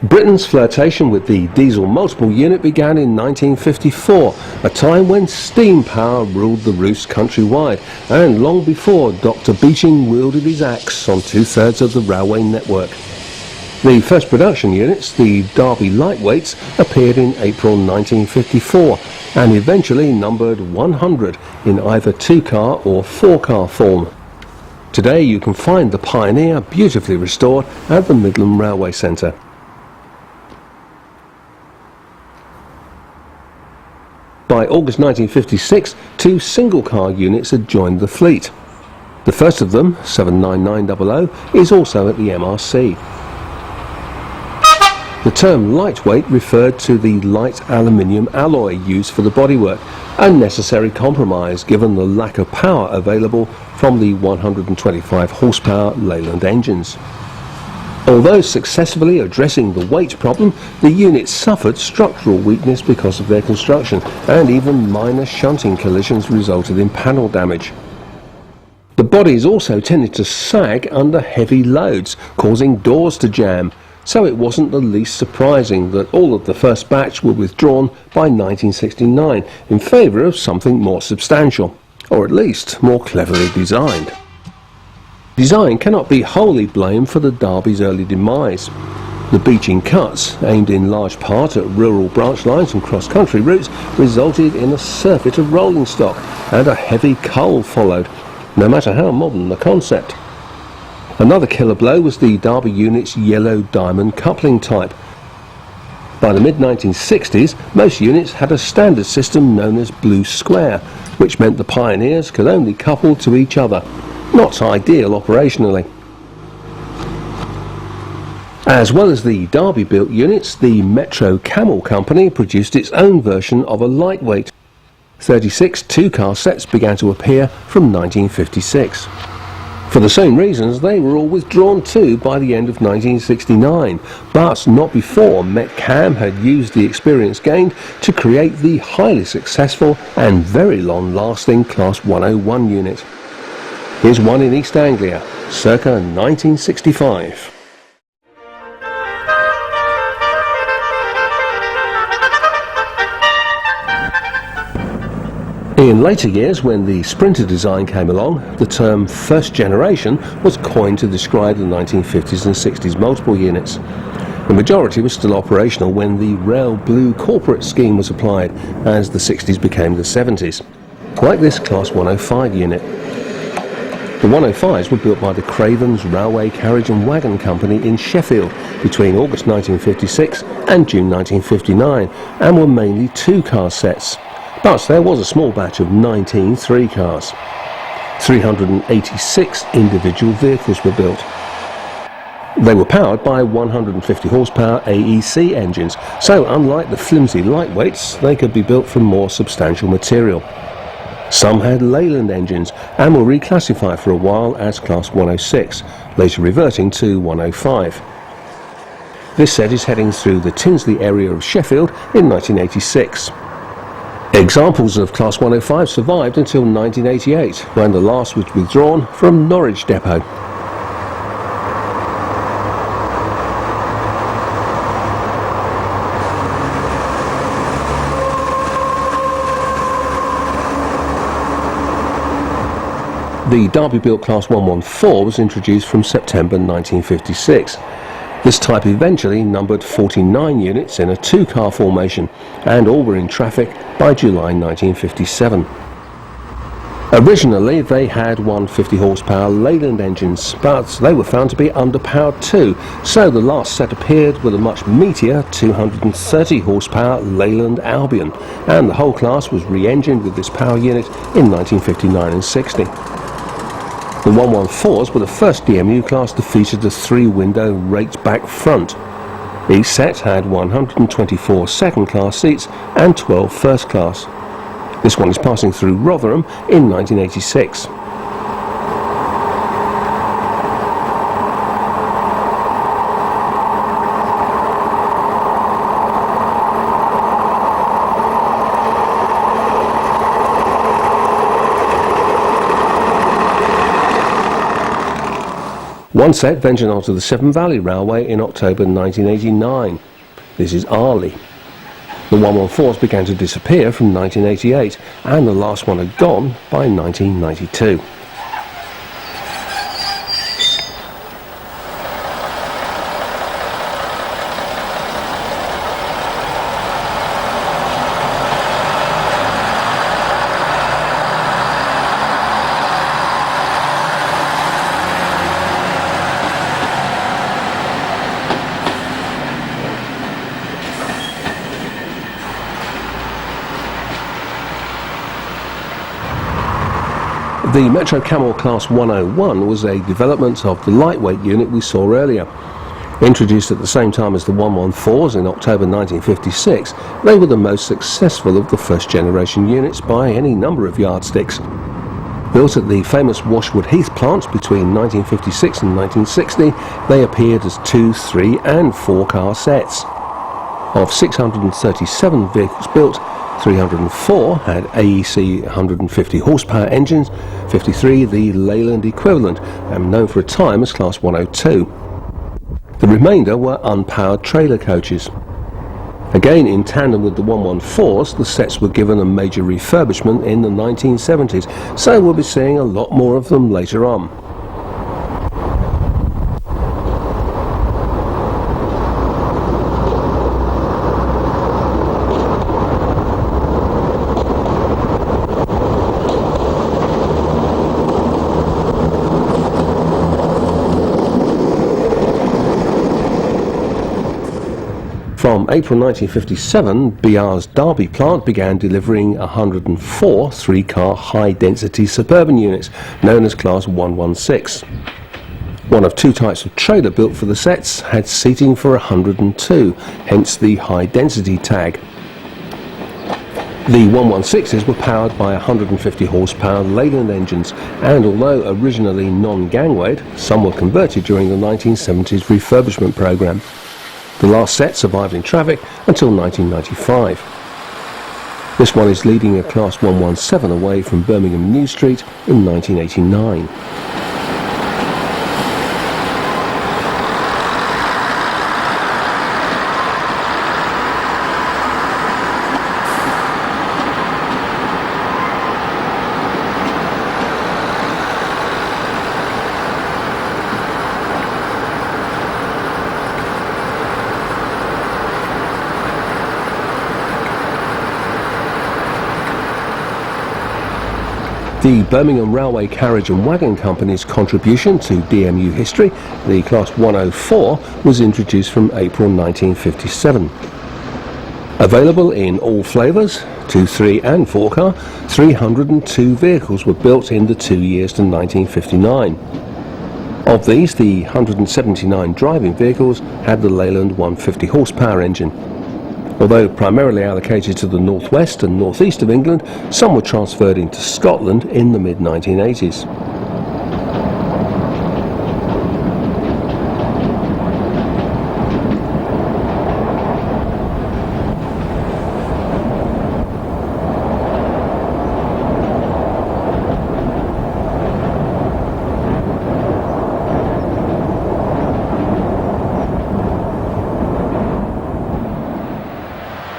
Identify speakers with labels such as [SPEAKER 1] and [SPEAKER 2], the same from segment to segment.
[SPEAKER 1] Britain's flirtation with the diesel multiple unit began in 1954, a time when steam power ruled the roost countrywide, and long before Dr. Beeching wielded his axe on two-thirds of the railway network. The first production units, the Derby lightweights, appeared in April 1954 and eventually numbered 100 in either two-car or four-car form. Today you can find the Pioneer beautifully restored at the Midland Railway Centre. By August 1956, two single-car units had joined the fleet. The first of them, 79900, is also at the MRC. The term lightweight referred to the light aluminium alloy used for the bodywork, a necessary compromise given the lack of power available from the 125 horsepower Leyland engines. Although successfully addressing the weight problem, the units suffered structural weakness because of their construction, and even minor shunting collisions resulted in panel damage. The bodies also tended to sag under heavy loads, causing doors to jam, so it wasn't the least surprising that all of the first batch were withdrawn by 1969 in favour of something more substantial, or at least more cleverly designed. Design cannot be wholly blamed for the Derby's early demise. The beaching cuts, aimed in large part at rural branch lines and cross-country routes, resulted in a surfeit of rolling stock, and a heavy coal followed, no matter how modern the concept. Another killer blow was the Derby unit's yellow diamond coupling type. By the mid-1960s, most units had a standard system known as blue square, which meant the Pioneers could only couple to each other. Not ideal operationally. As well as the Derby-built units, the Metro-Cammell company produced its own version of a lightweight. 36 two-car sets began to appear from 1956. For the same reasons, they were all withdrawn too by the end of 1969, but not before MetCam had used the experience gained to create the highly successful and very long-lasting Class 101 unit. Here's one in East Anglia, circa 1965. In later years, when the Sprinter design came along, the term first generation was coined to describe the 1950s and 60s multiple units. The majority was still operational when the Rail Blue corporate scheme was applied, as the 60s became the 70s. Like this Class 105 unit. The 105s were built by the Cravens Railway Carriage and Wagon Company in Sheffield between August 1956 and June 1959, and were mainly two-car sets. But there was a small batch of 19 three-cars. 386 individual vehicles were built. They were powered by 150 horsepower AEC engines, so unlike the flimsy lightweights, they could be built from more substantial material. Some had Leyland engines and were reclassified for a while as Class 106, later reverting to 105. This set is heading through the Tinsley area of Sheffield in 1986. Examples of Class 105 survived until 1988, when the last was withdrawn from Norwich Depot. The Derby-built Class 114 was introduced from September 1956. This type eventually numbered 49 units in a two-car formation, and all were in traffic by July 1957. Originally they had 150 horsepower Leyland engines, but they were found to be underpowered too, so the last set appeared with a much meatier 230 horsepower Leyland Albion, and the whole class was re-engined with this power unit in 1959 and 60. The 114s were the first DMU class to feature the three-window raked back front. Each set had 124 second-class seats and 12 first-class. This one is passing through Rotherham in 1986. One set ventured onto the Severn Valley Railway in October 1989. This is Arley. The 114s began to disappear from 1988, and the last one had gone by 1992. The Metro-Cammell Class 101 was a development of the lightweight unit we saw earlier. Introduced at the same time as the 114s in October 1956, they were the most successful of the first generation units by any number of yardsticks. Built at the famous Washwood Heath plant between 1956 and 1960, they appeared as 2, 3 and 4 car sets. Of 637 vehicles built, 304 had AEC 150 horsepower engines, 53 the Leyland equivalent, and known for a time as Class 102. The remainder were unpowered trailer coaches. Again, in tandem with the 114s, the sets were given a major refurbishment in the 1970s, so we'll be seeing a lot more of them later on. From April 1957, BR's Derby plant began delivering 104 three-car high-density suburban units, known as Class 116. One of two types of trailer built for the sets had seating for 102, hence the high-density tag. The 116s were powered by 150 horsepower Leyland engines, and although originally non-gangwayed, some were converted during the 1970s refurbishment programme. The last set survived in traffic until 1995. This one is leading a Class 117 away from Birmingham New Street in 1989. The Birmingham Railway Carriage and Wagon Company's contribution to DMU history, the Class 104, was introduced from April 1957. Available in all flavours, 2, 3 and 4 car, 302 vehicles were built in the 2 years to 1959. Of these, the 179 driving vehicles had the Leyland 150 horsepower engine. Although primarily allocated to the northwest and northeast of England, some were transferred into Scotland in the mid-1980s.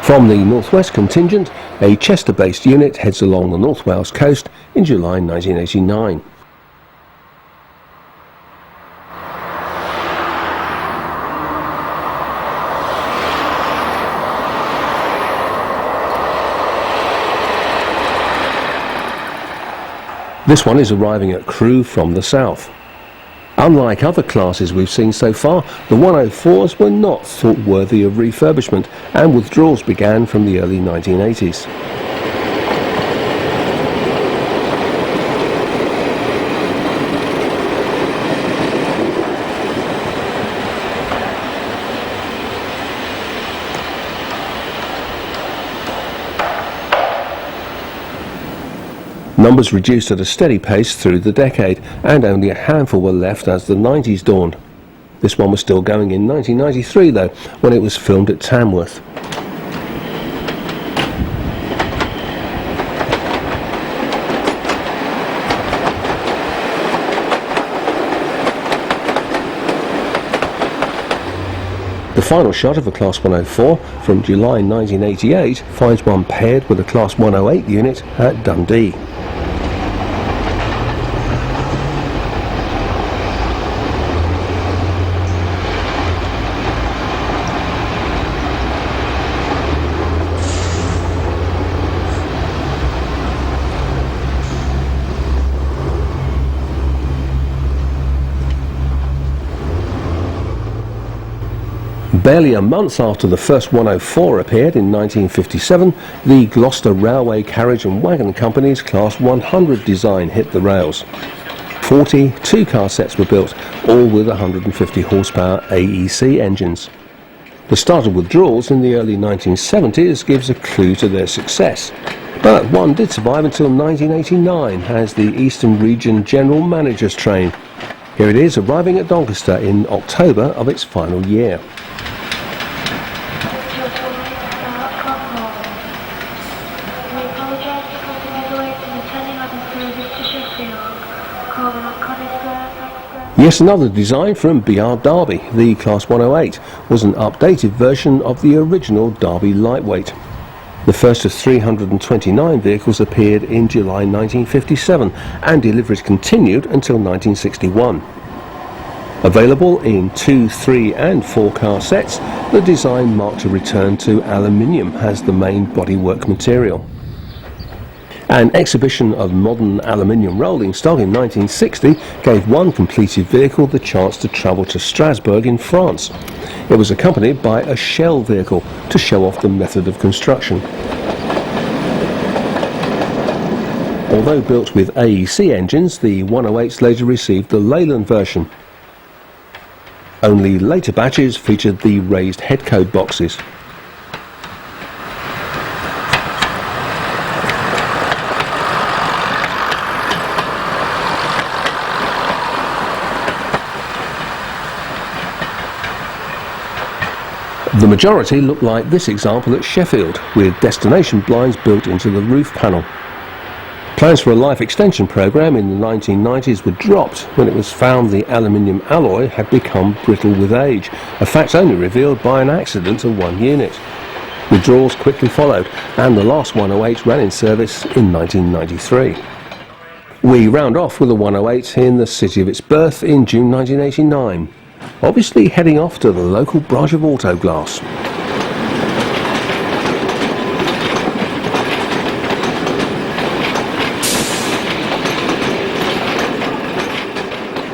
[SPEAKER 1] From the Northwest contingent, a Chester-based unit heads along the North Wales coast in July 1989. This one is arriving at Crewe from the south. Unlike other classes we've seen so far, the 104s were not thought worthy of refurbishment, and withdrawals began from the early 1980s. Numbers reduced at a steady pace through the decade, and only a handful were left as the 90s dawned. This one was still going in 1993 though, when it was filmed at Tamworth. final shot of a Class 104 from July 1988 finds one paired with a Class 108 unit at Dundee. Barely a month after the first 104 appeared in 1957, the Gloucester Railway Carriage and Wagon Company's Class 100 design hit the rails. 40 two-car sets were built, all with 150 horsepower AEC engines. The start of withdrawals in the early 1970s gives a clue to their success, but one did survive until 1989 as the Eastern Region General Manager's train. Here it is, arriving at Doncaster in October of its final year. Yes, another design from BR Derby. The Class 108 was an updated version of the original Derby lightweight. The first of 329 vehicles appeared in July 1957 and deliveries continued until 1961. Available in 2, 3 and 4 car sets, the design marked a return to aluminium as the main bodywork material. An exhibition of modern aluminium rolling stock in 1960 gave one completed vehicle the chance to travel to Strasbourg in France. It was accompanied by a shell vehicle to show off the method of construction. Although built with AEC engines, the 108s later received the Leyland version. Only later batches featured the raised headcode boxes. The majority look like this example at Sheffield, with destination blinds built into the roof panel. Plans for a life extension programme in the 1990s were dropped when it was found the aluminium alloy had become brittle with age, a fact only revealed by an accident of one unit. Withdrawals quickly followed, and the last 108 ran in service in 1993. We round off with a 108 in the city of its birth in June 1989. Obviously heading off to the local branch of Autoglass.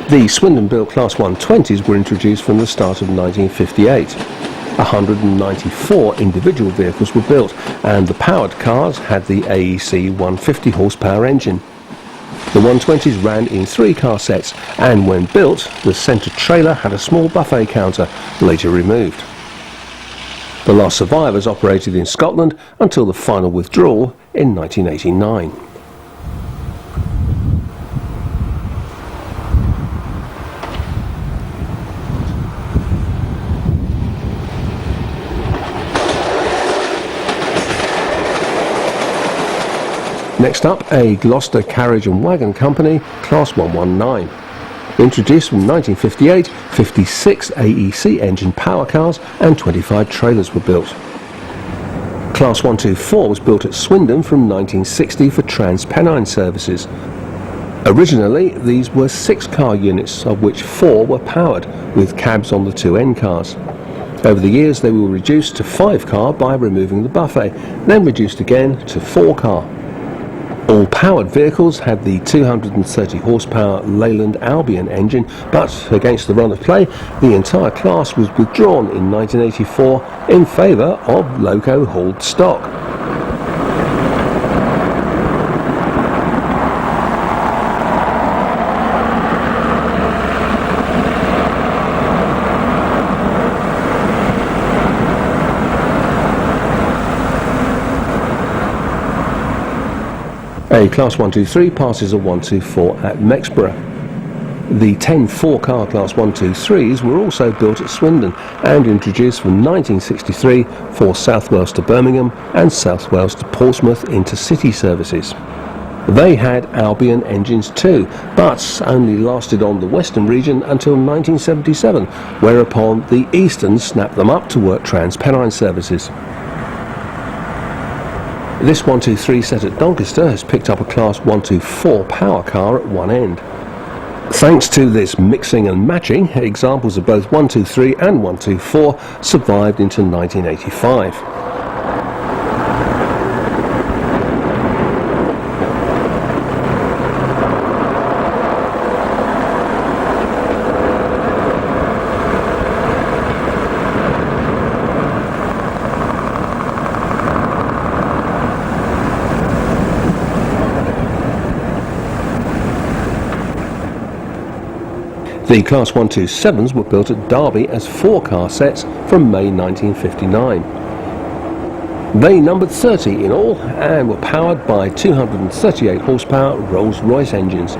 [SPEAKER 1] The Swindon-built Class 120s were introduced from the start of 1958. 194 individual vehicles were built, and the powered cars had the AEC 150 horsepower engine. The 120s ran in 3 car sets, and when built, the centre trailer had a small buffet counter, later removed. The last survivors operated in Scotland until the final withdrawal in 1989. Next up, a Gloucester Carriage and Wagon Company, Class 119. Introduced from 1958, 56 AEC engine power cars and 25 trailers were built. Class 124 was built at Swindon from 1960 for Trans-Pennine services. Originally, these were 6-car units, of which 4 were powered, with cabs on the 2 end cars. Over the years, they were reduced to 5-car by removing the buffet, then reduced again to 4-car. All powered vehicles had the 230 horsepower Leyland Albion engine, but against the run of play, the entire class was withdrawn in 1984 in favour of loco hauled stock. A Class 123 passes a 124 at Mexborough. The 10 4-car Class 123s were also built at Swindon and introduced from 1963 for South Wales to Birmingham and South Wales to Portsmouth intercity services. They had Albion engines too, but only lasted on the Western region until 1977, whereupon the Eastern snapped them up to work Trans-Pennine services. This 123 set at Doncaster has picked up a Class 124 power car at one end. Thanks to this mixing and matching, examples of both 123 and 124 survived into 1985. The Class 127s were built at Derby as 4-car sets from May 1959. They numbered 30 in all and were powered by 238 horsepower Rolls-Royce engines.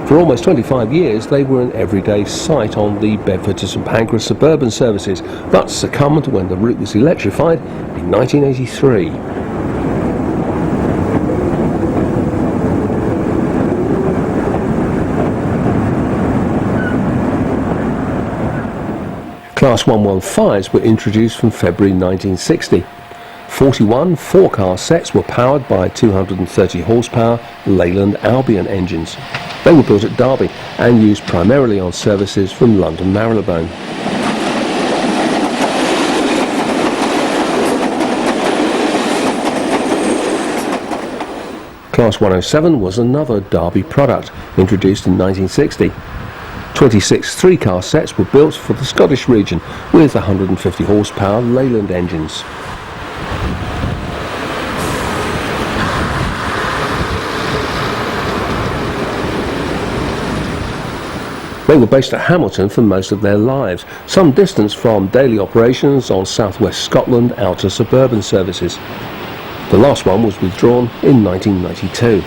[SPEAKER 1] For almost 25 years they were an everyday sight on the Bedford to St Pancras suburban services, but succumbed when the route was electrified in 1983. Class 115s were introduced from February 1960. 41 4-car sets were powered by 230 horsepower Leyland Albion engines. They were built at Derby and used primarily on services from London Marylebone. Class 107 was another Derby product, introduced in 1960. 26 3-car sets were built for the Scottish region with 150 horsepower Leyland engines. They were based at Hamilton for most of their lives, some distance from daily operations on southwest Scotland outer suburban services. The last one was withdrawn in 1992.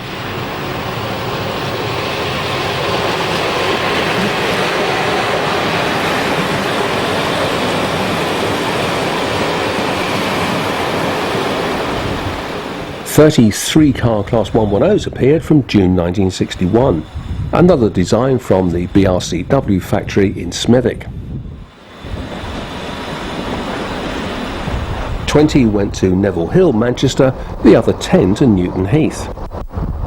[SPEAKER 1] Three-car Class 110s appeared from June 1961, another design from the BRCW factory in Smethwick. 20 went to Neville Hill, Manchester, the other 10 to Newton Heath.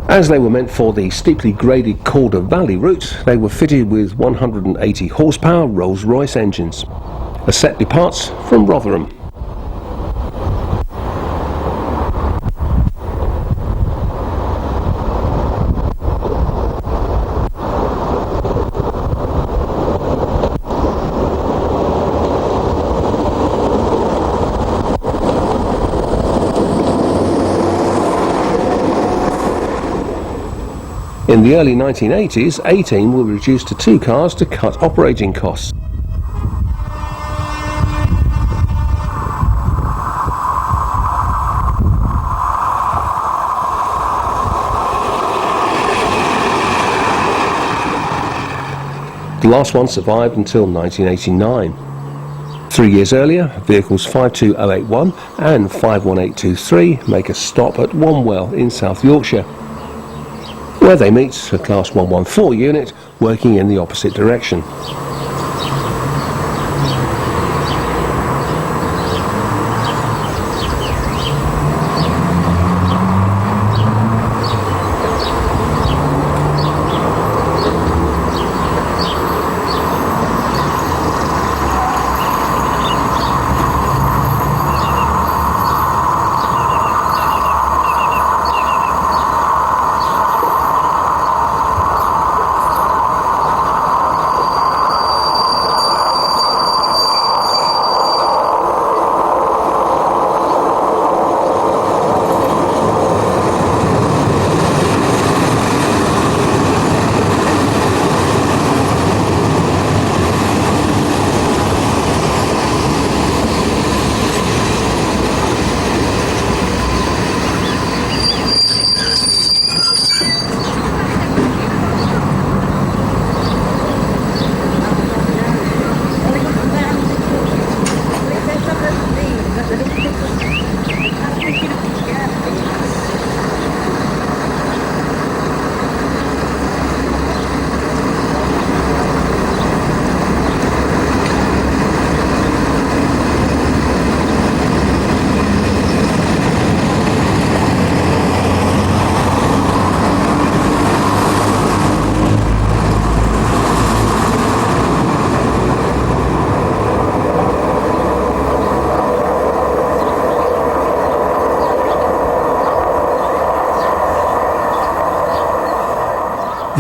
[SPEAKER 1] As they were meant for the steeply graded Calder Valley route, they were fitted with 180 horsepower Rolls-Royce engines. A set departs from Rotherham. In the early 1980s, 18 were reduced to 2 cars to cut operating costs. The last one survived until 1989. 3 years earlier, vehicles 52081 and 51823 make a stop at Wanwell in South Yorkshire, where they meet a Class 114 unit working in the opposite direction.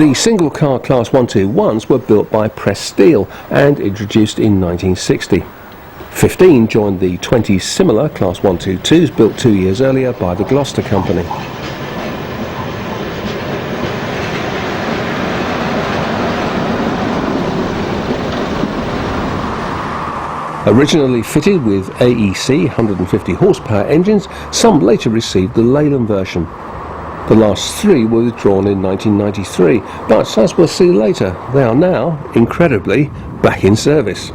[SPEAKER 1] The single-car Class 121s were built by Press Steel and introduced in 1960. 15 joined the 20 similar Class 122s built 2 years earlier by the Gloucester Company. Originally fitted with AEC 150 horsepower engines, some later received the Leyland version. The last 3 were withdrawn in 1993, but as we'll see later, they are now, incredibly, back in service.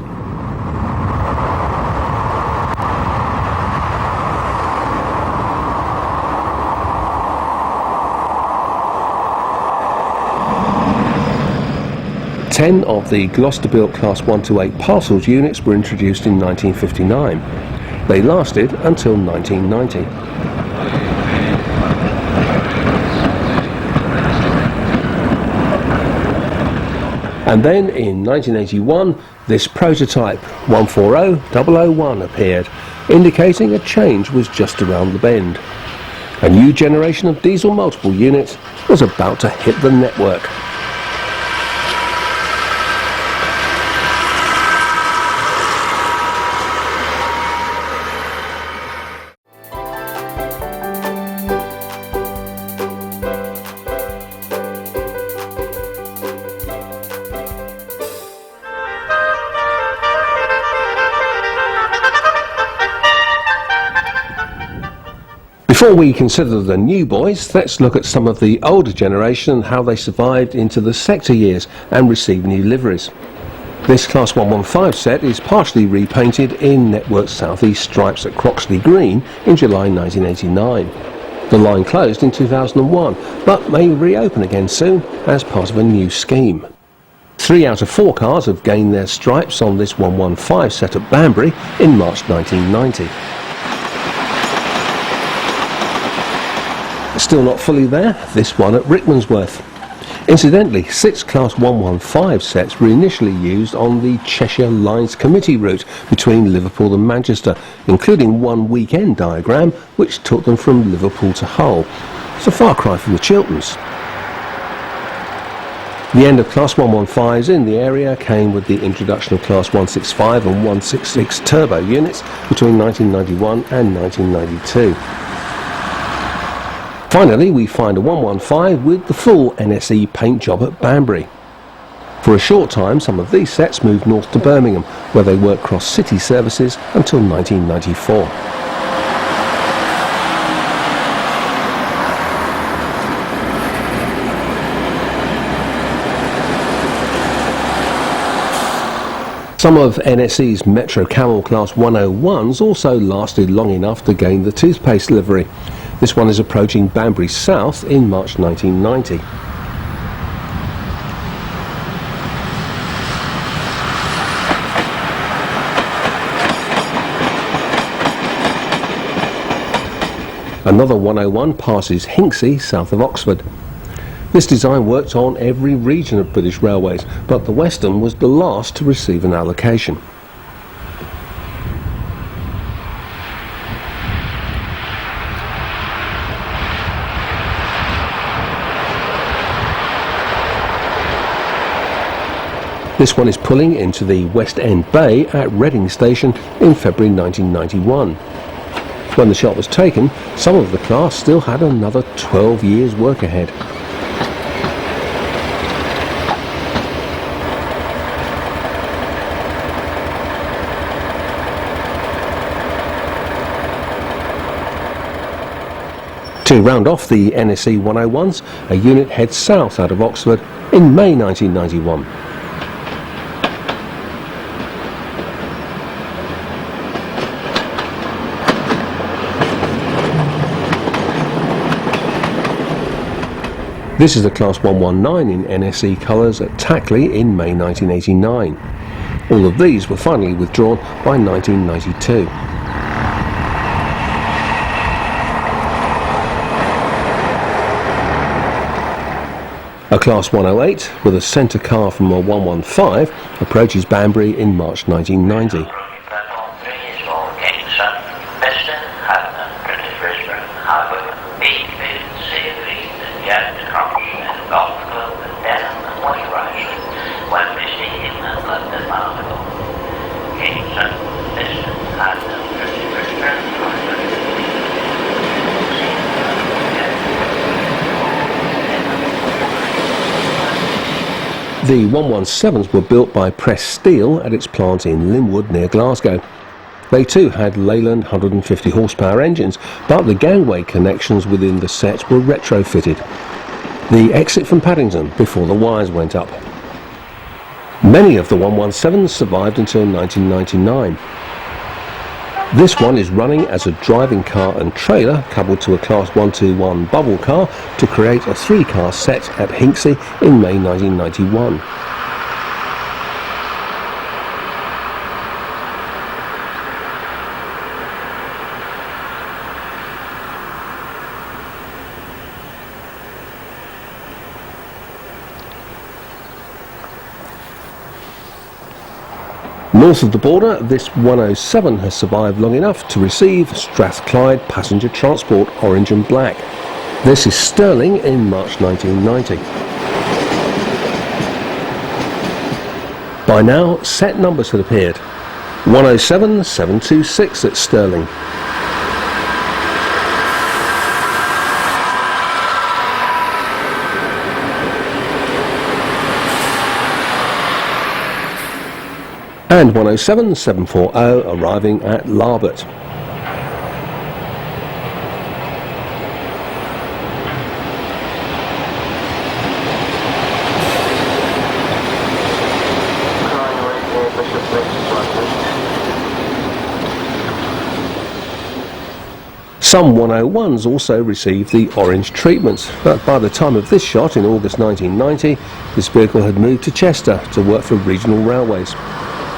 [SPEAKER 1] Ten of the Gloucester-built Class 128 parcels units were introduced in 1959. They lasted until 1990. And then in 1981, this prototype 140001 appeared, indicating a change was just around the bend. A new generation of diesel multiple units was about to hit the network. Before we consider the new boys, let's look at some of the older generation and how they survived into the sector years and received new liveries. This Class 115 set is partially repainted in Network South East stripes at Croxley Green in July 1989. The line closed in 2001, but may reopen again soon as part of a new scheme. 3 out of 4 cars have gained their stripes on this 115 set at Banbury in March 1990. Still not fully there, this one at Rickmansworth. Incidentally, 6 Class 115 sets were initially used on the Cheshire Lines Committee route between Liverpool and Manchester, including one weekend diagram which took them from Liverpool to Hull. It's a far cry from the Chilterns. The end of Class 115s in the area came with the introduction of Class 165 and 166 turbo units between 1991 and 1992. Finally, we find a 115 with the full NSE paint job at Banbury. For a short time, some of these sets moved north to Birmingham, where they worked cross-city services until 1994. Some of NSE's Metro-Cammell Class 101s also lasted long enough to gain the toothpaste livery. This one is approaching Banbury South in March 1990. Another 101 passes Hinksey south of Oxford. This design worked on every region of British Railways, but the Western was the last to receive an allocation. This one is pulling into the West End Bay at Reading Station in February 1991. When the shot was taken, some of the class still had another 12 years work ahead. To round off the NSE 101s, a unit heads south out of Oxford in May 1991. This is the Class 119 in NSE colours at Tackley in May 1989. All of these were finally withdrawn by 1992. A Class 108 with a centre car from a 115 approaches Banbury in March 1990. The 117s were built by Press Steel at its plant in Linwood near Glasgow. They too had Leyland 150 horsepower engines, but the gangway connections within the set were retrofitted. The exit from Paddington before the wires went up. Many of the 117s survived until 1999. This one is running as a driving car and trailer coupled to a Class 121 bubble car to create a 3-car set at Hinksey in May 1991. North of the border, this 107 has survived long enough to receive Strathclyde Passenger Transport Orange and Black. This is Stirling in March 1990. By now, set numbers had appeared. 107 726 at Stirling. And 107 740 arriving at Larbert. Some 101s also received the orange treatment, but by the time of this shot in August 1990, this vehicle had moved to Chester to work for regional railways.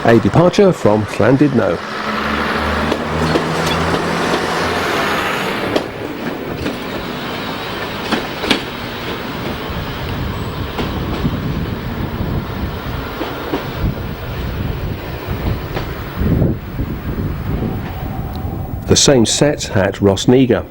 [SPEAKER 1] A departure from Llandudno. The same set at Rosneaga.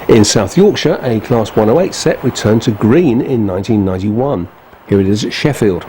[SPEAKER 1] In South Yorkshire, a Class 108 set returned to green in 1991. Here it is at Sheffield.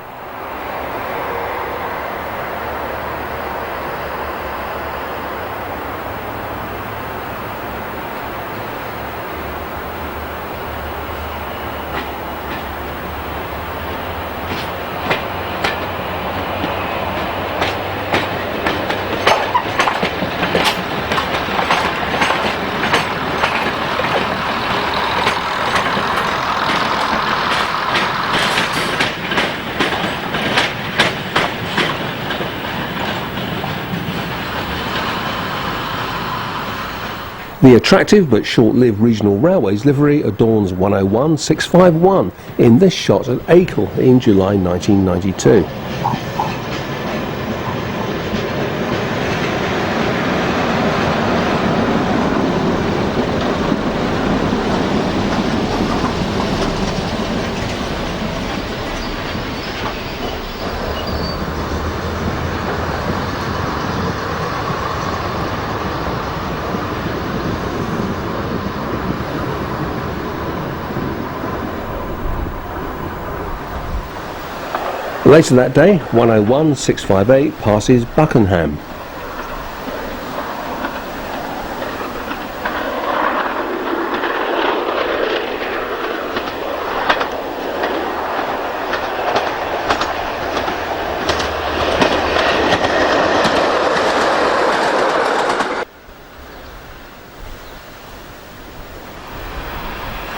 [SPEAKER 1] The attractive but short-lived Regional Railways livery adorns 101 651 in this shot at Acle in July 1992. Later that day, 101 658 passes Buckenham.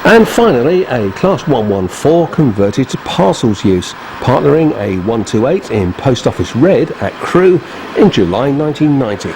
[SPEAKER 1] And finally, a Class 114 converted to parcels use, partnering a 128 in Post Office Red at Crewe in July 1990.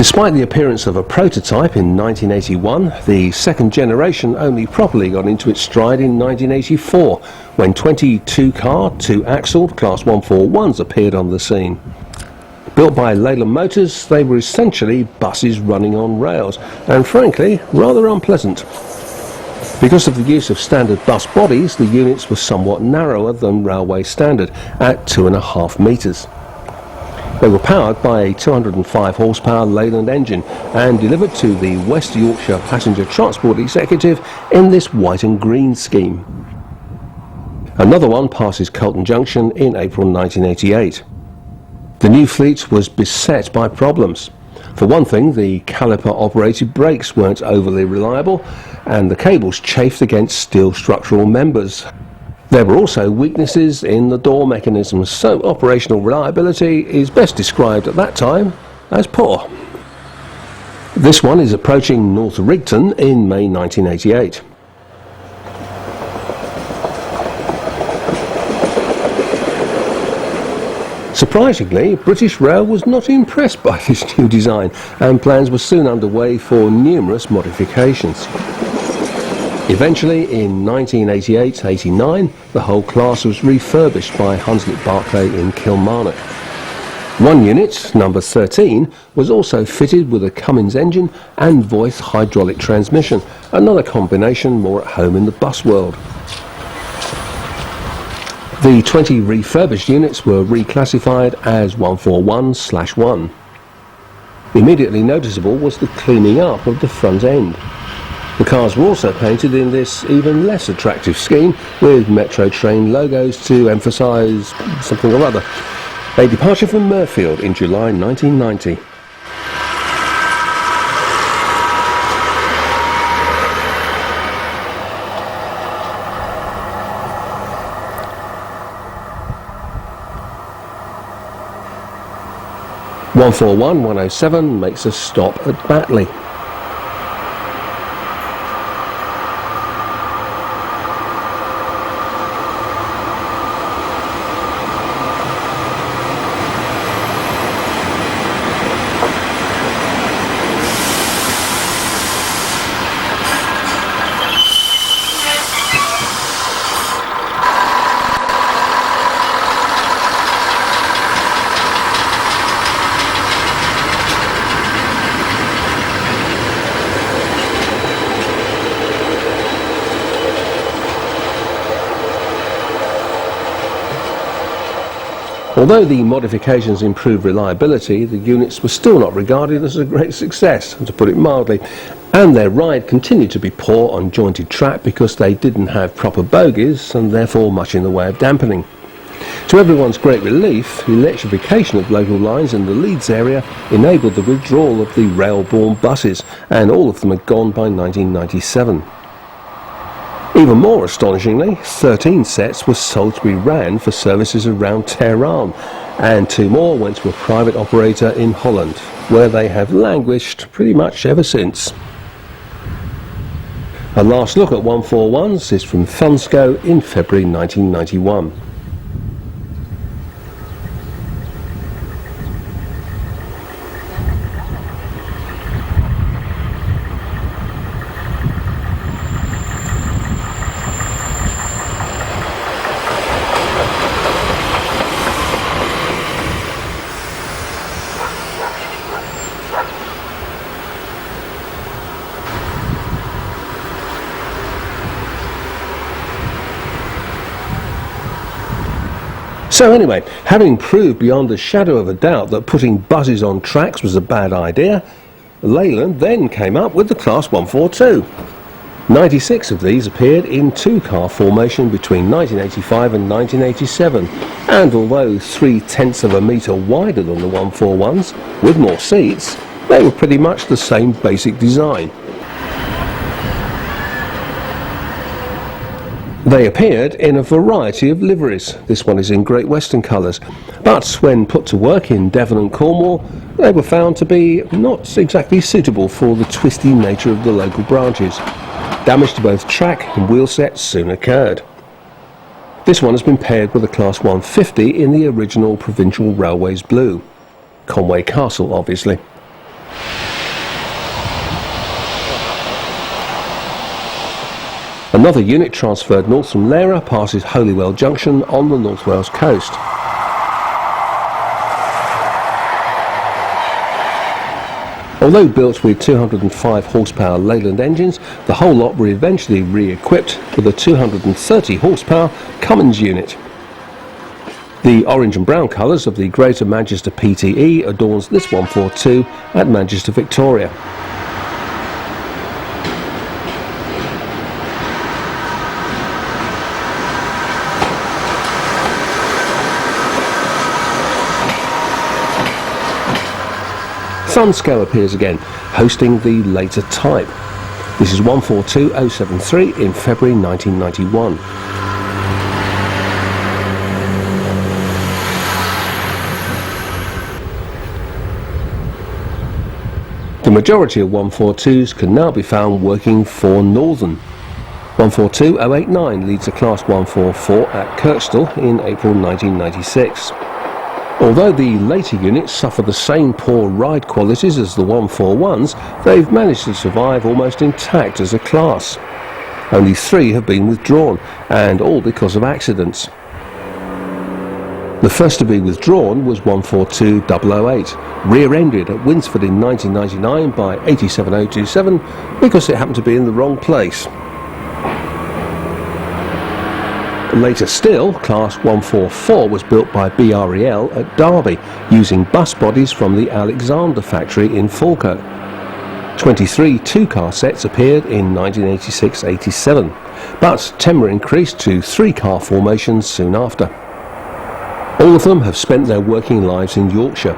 [SPEAKER 1] Despite the appearance of a prototype in 1981, the second generation only properly got into its stride in 1984, when 22-car, 2-axled Class 141s appeared on the scene. Built by Leyland Motors, they were essentially buses running on rails, and frankly, rather unpleasant. Because of the use of standard bus bodies, the units were somewhat narrower than railway standard, at 2.5 metres. They were powered by a 205 horsepower Leyland engine and delivered to the West Yorkshire Passenger Transport Executive in this white and green scheme. Another one passes Colton Junction in April 1988. The new fleet was beset by problems. For one thing, the caliper-operated brakes weren't overly reliable, and the cables chafed against steel structural members. There were also weaknesses in the door mechanisms, so operational reliability is best described at that time as poor. This one is approaching North Rigton in May 1988. Surprisingly, British Rail was not impressed by this new design, and plans were soon underway for numerous modifications. Eventually, in 1988-89, the whole class was refurbished by Hunslet Barclay in Kilmarnock. One unit, number 13, was also fitted with a Cummins engine and Voith hydraulic transmission, another combination more at home in the bus world. The 20 refurbished units were reclassified as 141/1. Immediately noticeable was the cleaning up of the front end. The cars were also painted in this even less attractive scheme with Metro train logos to emphasise something or other. A departure from Mirfield in July 1990. (141-107) makes a stop at Batley. Although the modifications improved reliability, the units were still not regarded as a great success, to put it mildly, and their ride continued to be poor on jointed track because they didn't have proper bogies and therefore much in the way of dampening. To everyone's great relief, electrification of local lines in the Leeds area enabled the withdrawal of the rail-borne buses, and all of them had gone by 1997. Even more astonishingly, 13 sets were sold to be ran for services around Tehran, and 2 more went to a private operator in Holland, where they have languished pretty much ever since. A last look at 141s is from Thunsco in February 1991. So anyway, having proved beyond a shadow of a doubt that putting buses on tracks was a bad idea, Leyland then came up with the Class 142. 96 of these appeared in 2-car formation between 1985 and 1987, and although 3/10 of a metre wider than the 141s, with more seats, they were pretty much the same basic design. They appeared in a variety of liveries. This one is in Great Western colours, but when put to work in Devon and Cornwall, they were found to be not exactly suitable for the twisty nature of the local branches. Damage to both track and wheel sets soon occurred. This one has been paired with a Class 150 in the original Provincial Railways blue. Conway Castle, obviously. Another unit transferred north from Lera passes Holywell Junction on the North Wales coast. Although built with 205 horsepower Leyland engines, the whole lot were eventually re-equipped with a 230 horsepower Cummins unit. The orange and brown colours of the Greater Manchester PTE adorns this 142 at Manchester Victoria. Sunscale appears again, hosting the later type. This is 142073 in February 1991. The majority of 142s can now be found working for Northern. 142089 leads a Class 144 at Kirkstall in April 1996. Although the later units suffer the same poor ride qualities as the 141s, they've managed to survive almost intact as a class. Only 3 have been withdrawn, and all because of accidents. The first to be withdrawn was 142008, rear-ended at Winsford in 1999 by 87027 because it happened to be in the wrong place. Later still, Class 144 was built by BREL at Derby, using bus bodies from the Alexander factory in Falkirk. 23 two-car sets appeared in 1986-87, but 10 were increased to 3-car formations soon after. All of them have spent their working lives in Yorkshire.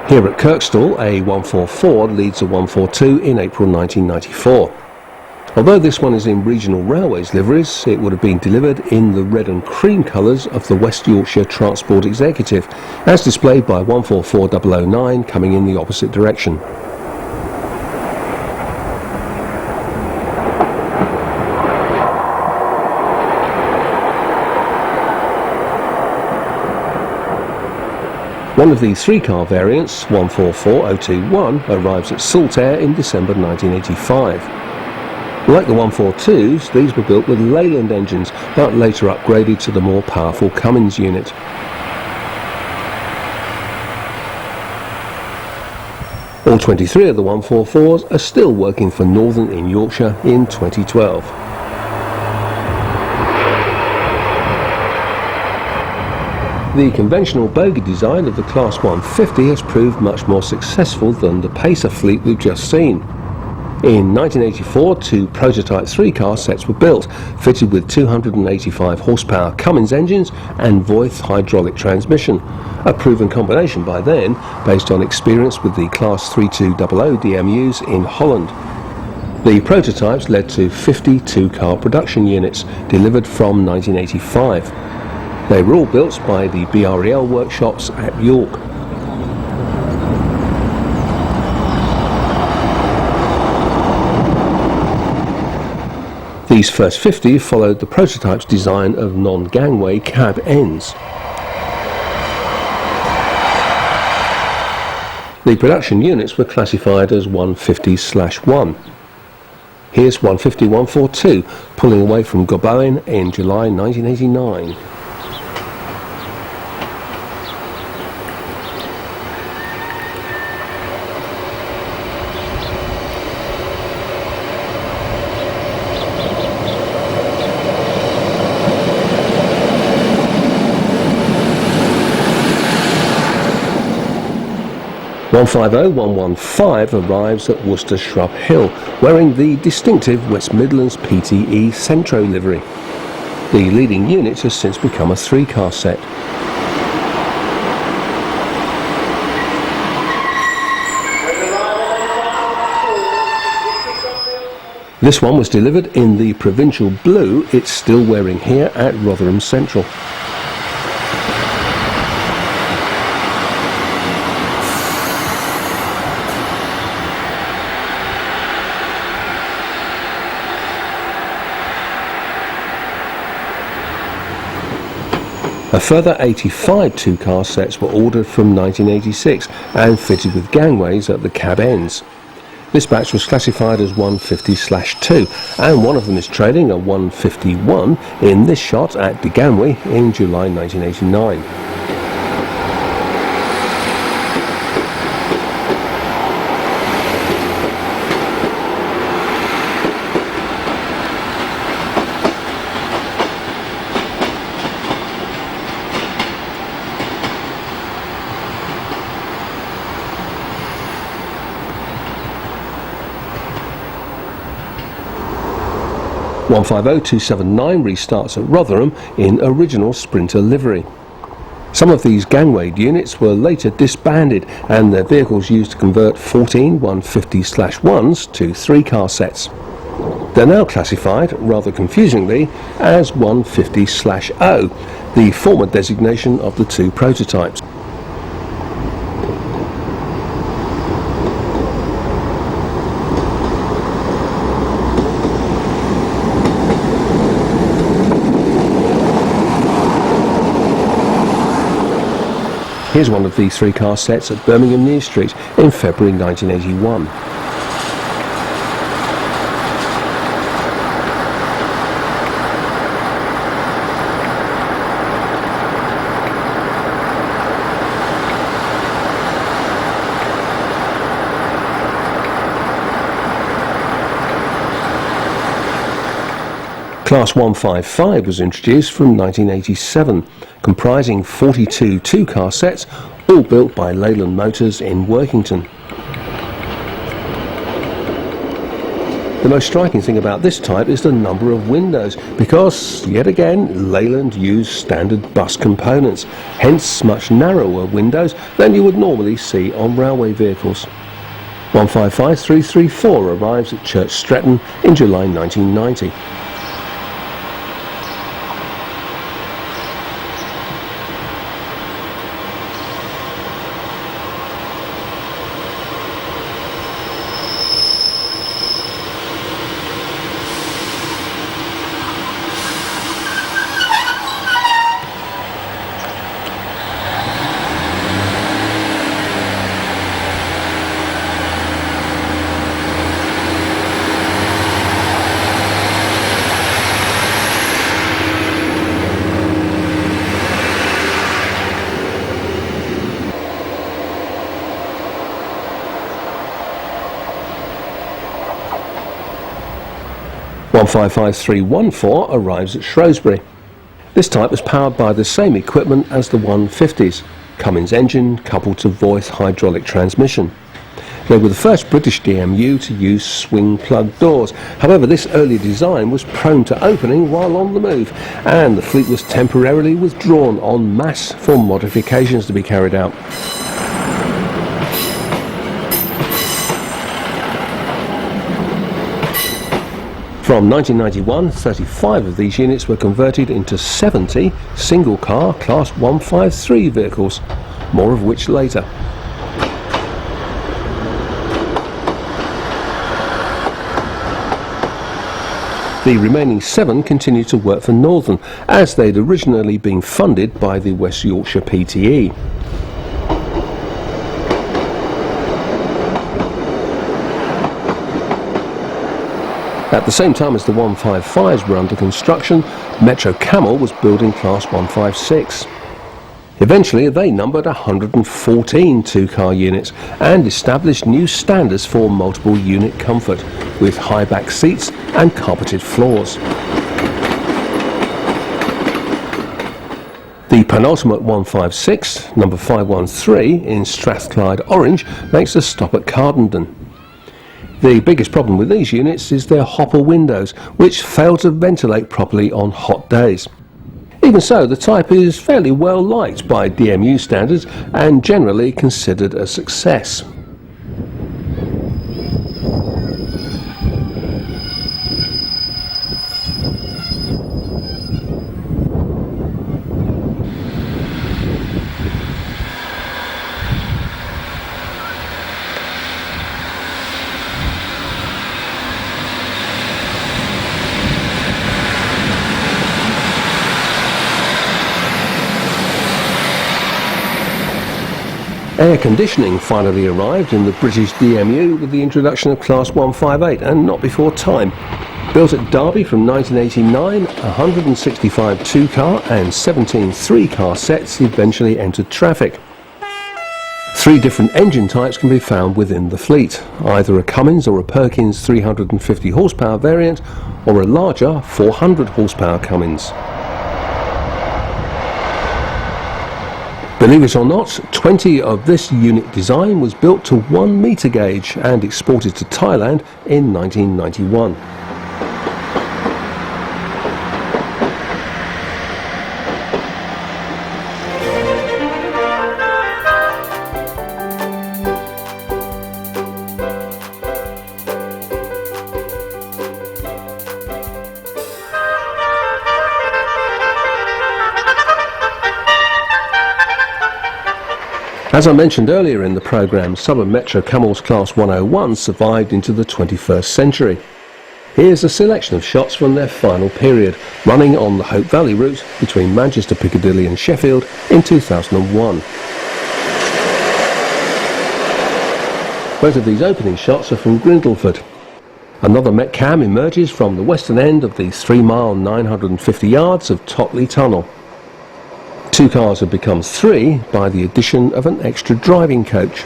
[SPEAKER 1] Here at Kirkstall, a 144 leads a 142 in April 1994. Although this one is in Regional Railways liveries, it would have been delivered in the red and cream colours of the West Yorkshire Transport Executive, as displayed by 144009 coming in the opposite direction. One of the 3-car variants, 144021, arrives at Saltaire in December 1985. Like the 142s, these were built with Leyland engines, but later upgraded to the more powerful Cummins unit. All 23 of the 144s are still working for Northern in Yorkshire in 2012. The conventional bogie design of the Class 150 has proved much more successful than the Pacer fleet we've just seen. In 1984, 2 prototype 3-car sets were built, fitted with 285 horsepower Cummins engines and Voith hydraulic transmission, a proven combination by then, based on experience with the Class 3200 DMUs in Holland. The prototypes led to 50 2-car production units, delivered from 1985. They were all built by the BREL workshops at York. These first 50 followed the prototype's design of non-gangway cab ends. The production units were classified as 150/1. Here's 150-142, pulling away from Gobowen in July 1989. One 150-115 arrives at Worcester Shrub Hill, wearing the distinctive West Midlands PTE Centro livery. The leading unit has since become a 3-car set. This one was delivered in the provincial blue it's still wearing here at Rotherham Central. A further 85 2-car sets were ordered from 1986 and fitted with gangways at the cab ends. This batch was classified as 150/2, and one of them is trailing a 151 in this shot at Deganwy in July 1989. (150-279) restarts at Rotherham in original Sprinter livery. Some of these gangway units were later disbanded and their vehicles used to convert 14 150/1s to 3-car sets. They're now classified, rather confusingly, as 150/0, the former designation of the two prototypes. Here's one of the 3-car sets at Birmingham New Street in February 1981. Class 155 was introduced from 1987, comprising 42 2-car sets, all built by Leyland Motors in Workington. The most striking thing about this type is the number of windows, because, yet again, Leyland used standard bus components, hence much narrower windows than you would normally see on railway vehicles. 155334 arrives at Church Stretton in July 1990. (155314) arrives at Shrewsbury. This type was powered by the same equipment as the 150s, Cummins engine coupled to Voith hydraulic transmission. They were the first British DMU to use swing plug doors. However, this early design was prone to opening while on the move, and the fleet was temporarily withdrawn en masse for modifications to be carried out. From 1991, 35 of these units were converted into 70 single-car Class 153 vehicles, more of which later. The remaining 7 continued to work for Northern, as they'd originally been funded by the West Yorkshire PTE. At the same time as the 155s were under construction, Metro-Cammell was building Class 156. Eventually they numbered 114 2-car units and established new standards for multiple unit comfort, with high back seats and carpeted floors. The penultimate 156, number 513, in Strathclyde Orange, makes a stop at Cardenden. The biggest problem with these units is their hopper windows, which fail to ventilate properly on hot days. Even so, the type is fairly well liked by DMU standards and generally considered a success. Air conditioning finally arrived in the British DMU with the introduction of Class 158, and not before time. Built at Derby from 1989, 165 two-car and 17 three-car sets eventually entered traffic. 3 different engine types can be found within the fleet, either a Cummins or a Perkins 350 horsepower variant, or a larger 400 horsepower Cummins. Believe it or not, 20 of this unit design was built to 1 metre gauge and exported to Thailand in 1991. As I mentioned earlier in the programme, some of Metro-Cammell's Class 101 survived into the 21st century. Here's a selection of shots from their final period, running on the Hope Valley route between Manchester, Piccadilly and Sheffield in 2001. Both of these opening shots are from Grindleford. Another MetCam emerges from the western end of the 3-mile 950 yards of Totley Tunnel. 2 cars have become 3 by the addition of an extra driving coach.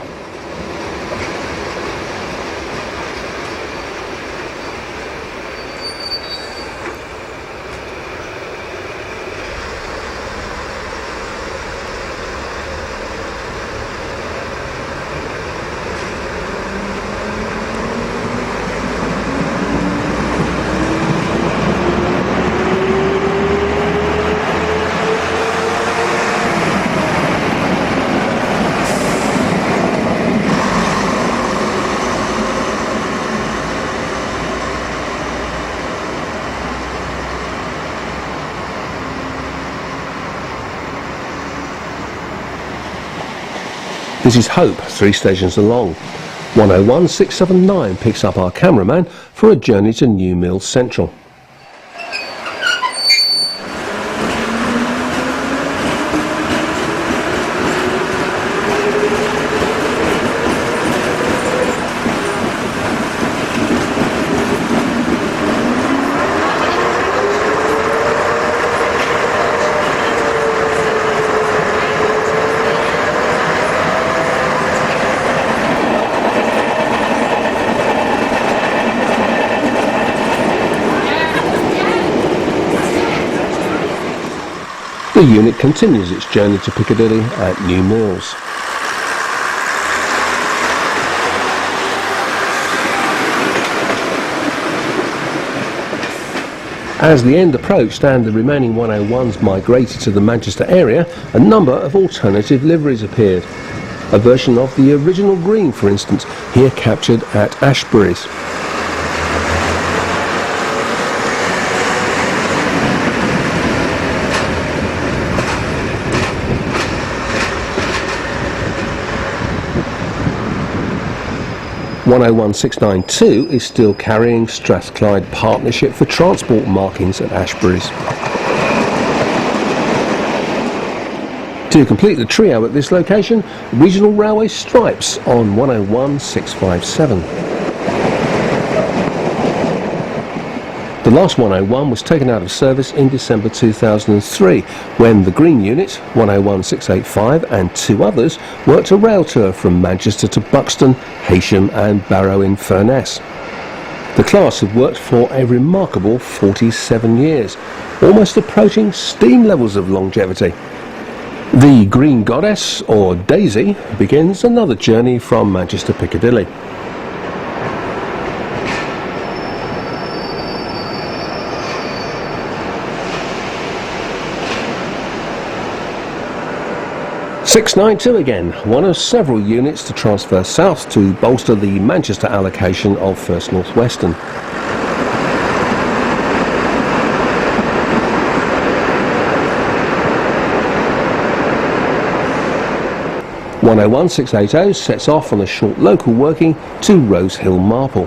[SPEAKER 1] This is Hope, 3 stations along. 101 679 picks up our cameraman for a journey to New Mills Central. The unit continues its journey to Piccadilly at New Mills. As the end approached and the remaining 101s migrated to the Manchester area, a number of alternative liveries appeared. A version of the original green, for instance, here captured at Ashbury's. (101-692) is still carrying Strathclyde Partnership for Transport markings at Ashbury's. To complete the trio at this location, Regional Railway Stripes on 101-657. The last 101 was taken out of service in December 2003, when the Green Unit, 101-685, and 2 others worked a rail tour from Manchester to Buxton, Heysham and Barrow-in-Furness. The class had worked for a remarkable 47 years, almost approaching steam levels of longevity. The Green Goddess, or Daisy, begins another journey from Manchester Piccadilly. (692) again, one of several units to transfer south to bolster the Manchester allocation of First North Western. (101-680) sets off on a short local working to Rose Hill Marple.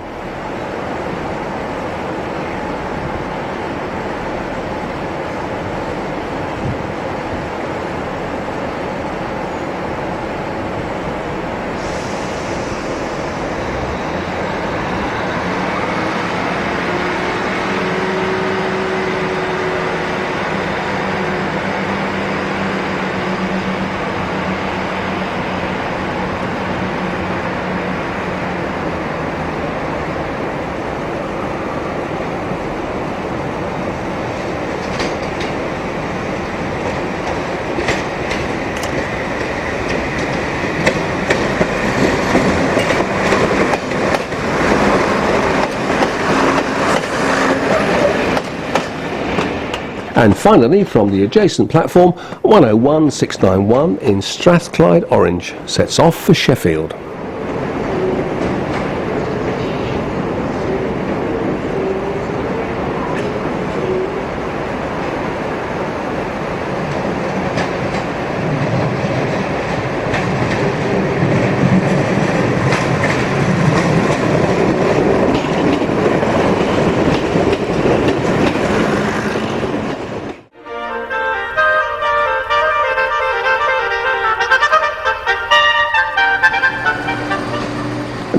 [SPEAKER 1] And finally, from the adjacent platform, 101-691 in Strathclyde Orange sets off for Sheffield.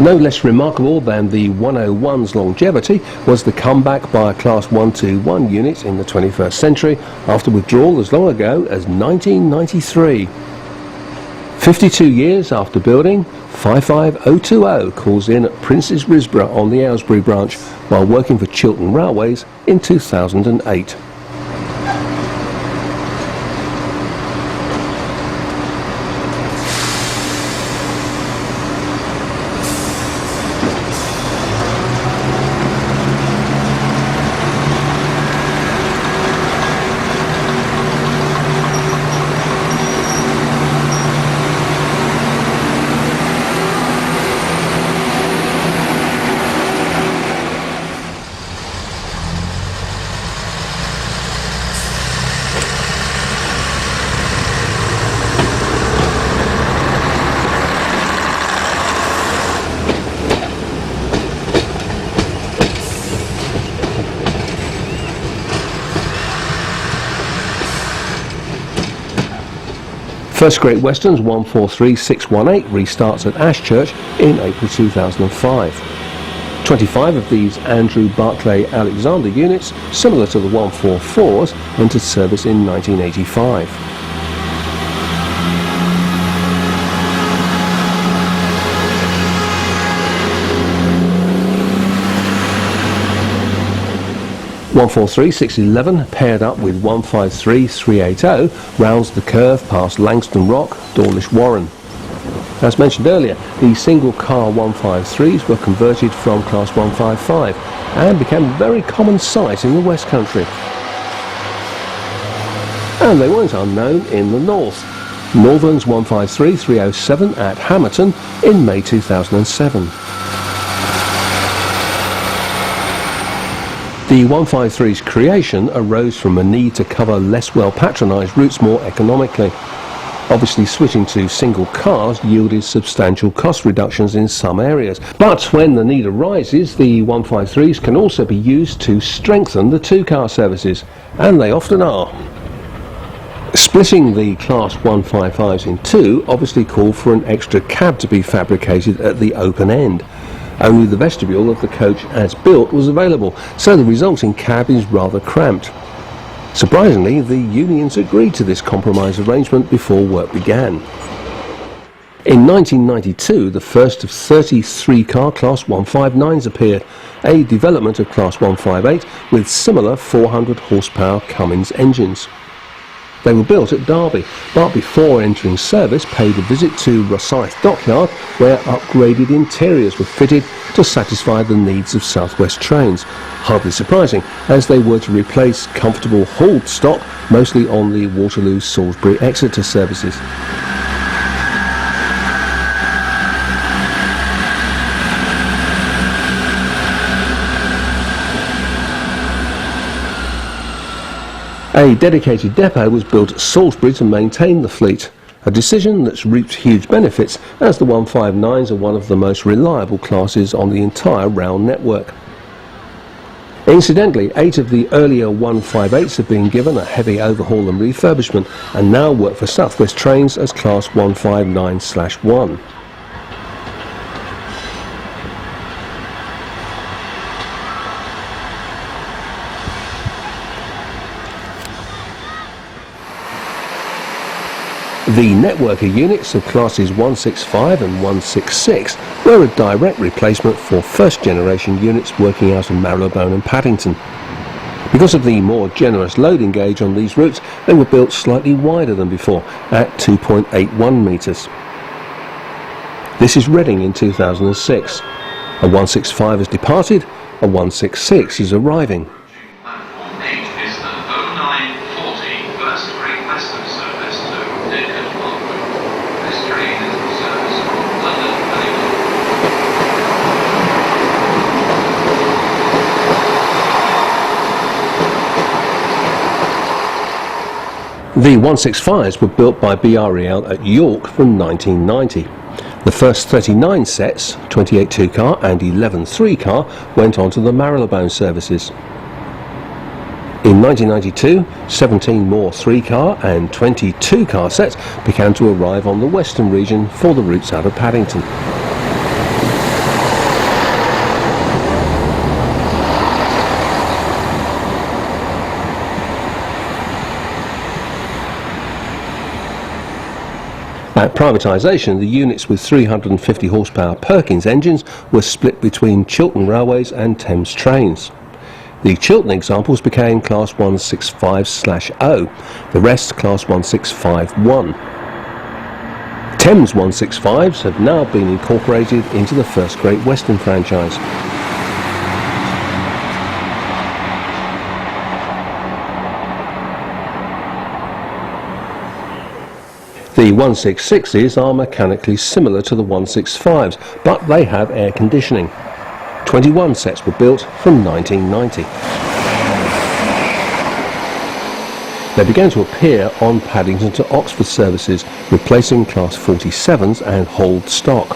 [SPEAKER 1] No less remarkable than the 101's longevity was the comeback by a Class 121 unit in the 21st century after withdrawal as long ago as 1993. 52 years after building, 55020 calls in at Prince's Risborough on the Aylesbury branch while working for Chiltern Railways in 2008. First Great Western's 143618 restarts at Ashchurch in April 2005. 25 of these Andrew Barclay Alexander units, similar to the 144s, entered service in 1985. (143-611) paired up with 153-380 rounds the curve past Langston Rock, Dawlish Warren. As mentioned earlier, the single car 153s were converted from Class 155 and became a very common sight in the West Country. And they weren't unknown in the north. Northern's 153-307 at Hamerton in May 2007. The 153's creation arose from a need to cover less well-patronised routes more economically. Obviously, switching to single cars yielded substantial cost reductions in some areas. But when the need arises, the 153s can also be used to strengthen the two-car services, and they often are. Splitting the Class 155s in two obviously called for an extra cab to be fabricated at the open end. Only the vestibule of the coach as built was available, so the resulting cab is rather cramped. Surprisingly, the unions agreed to this compromise arrangement before work began. In 1992, the first of 33-car Class 159s appeared, a development of Class 158 with similar 400 horsepower Cummins engines. They were built at Derby, but before entering service paid a visit to Rosyth Dockyard, where upgraded interiors were fitted to satisfy the needs of South West trains. Hardly surprising, as they were to replace comfortable hauled stock, mostly on the Waterloo-Salisbury-Exeter services. A dedicated depot was built at Salisbury to maintain the fleet, a decision that's reaped huge benefits as the 159s are one of the most reliable classes on the entire rail network. Incidentally, 8 of the earlier 158s have been given a heavy overhaul and refurbishment and now work for South West Trains as Class 159/1. The networker units of classes 165 and 166 were a direct replacement for first-generation units working out of Marylebone and Paddington. Because of the more generous loading gauge on these routes, they were built slightly wider than before, at 2.81 metres. This is Reading in 2006. A 165 has departed, a 166 is arriving.
[SPEAKER 2] Platform 8 is the 09 Western service to Lincoln Parkway. This train is in service from London Paddington.
[SPEAKER 1] The 165s were built by BREL at York from 1990. The first 39 sets, 28 2-car and 11 3-car, went on to the Marylebone services. In 1992, 17 more 3-car and 20 2-car sets began to arrive on the western region for the routes out of Paddington. At privatisation, the units with 350 horsepower Perkins engines were split between Chiltern Railways and Thames Trains. The Chiltern examples became Class 165/0, the rest Class 165-1. Thames 165s have now been incorporated into the First Great Western franchise. The 166s are mechanically similar to the 165s, but they have air conditioning. 21 sets were built from 1990. They began to appear on Paddington to Oxford services, replacing Class 47s and hauled stock.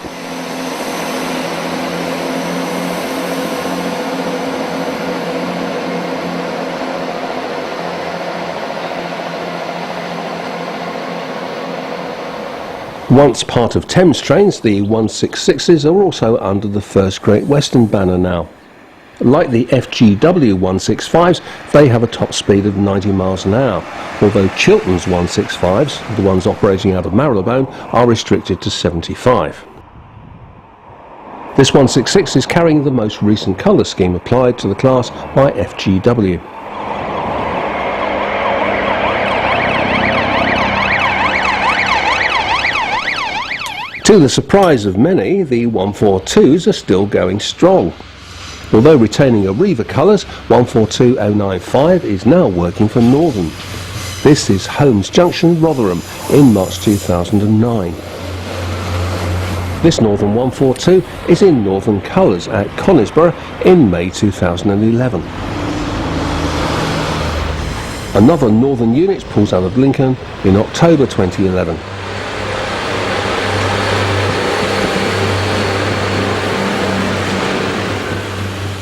[SPEAKER 1] Once part of Thames Trains, the 166s are also under the First Great Western banner now. Like the FGW 165s, they have a top speed of 90 miles an hour, although Chiltern's 165s, the ones operating out of Marylebone, are restricted to 75. This 166 is carrying the most recent colour scheme applied to the class by FGW. To the surprise of many, the 142s are still going strong. Although retaining Arriva colours, 142095 is now working for Northern. This is Holmes Junction, Rotherham, in March 2009. This Northern 142 is in Northern colours at Conisborough in May 2011. Another Northern unit pulls out of Lincoln in October 2011.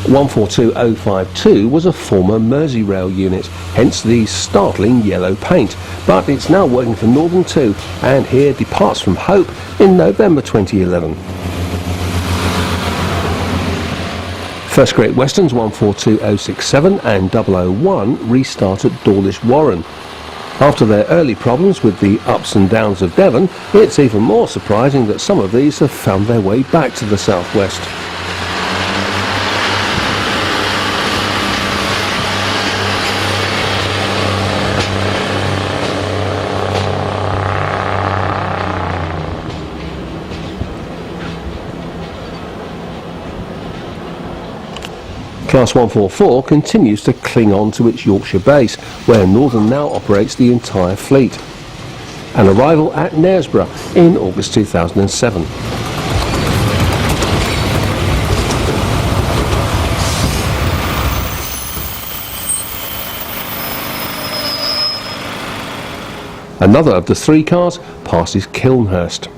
[SPEAKER 1] 142052 was a former Merseyrail unit, hence the startling yellow paint, but it's now working for Northern too, and here departs from Hope in November 2011. First Great Westerns 142067 and 001 restart at Dawlish Warren. After their early problems with the ups and downs of Devon, it's even more surprising that some of these have found their way back to the southwest. Class 144 continues to cling on to its Yorkshire base, where Northern now operates the entire fleet. An arrival at Knaresborough in August 2007. Another of the 3 cars passes Kilnhurst.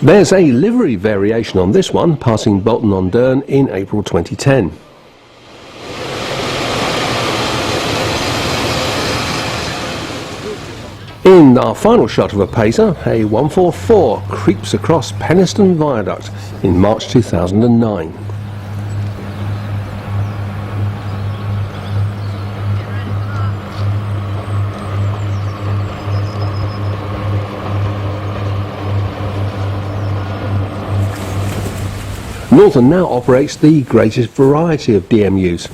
[SPEAKER 1] There's a livery variation on this one, passing Bolton-on-Dearne in April 2010. In our final shot of a pacer, a 144 creeps across Penistone Viaduct in March 2009. Northern now operates the greatest variety of DMUs.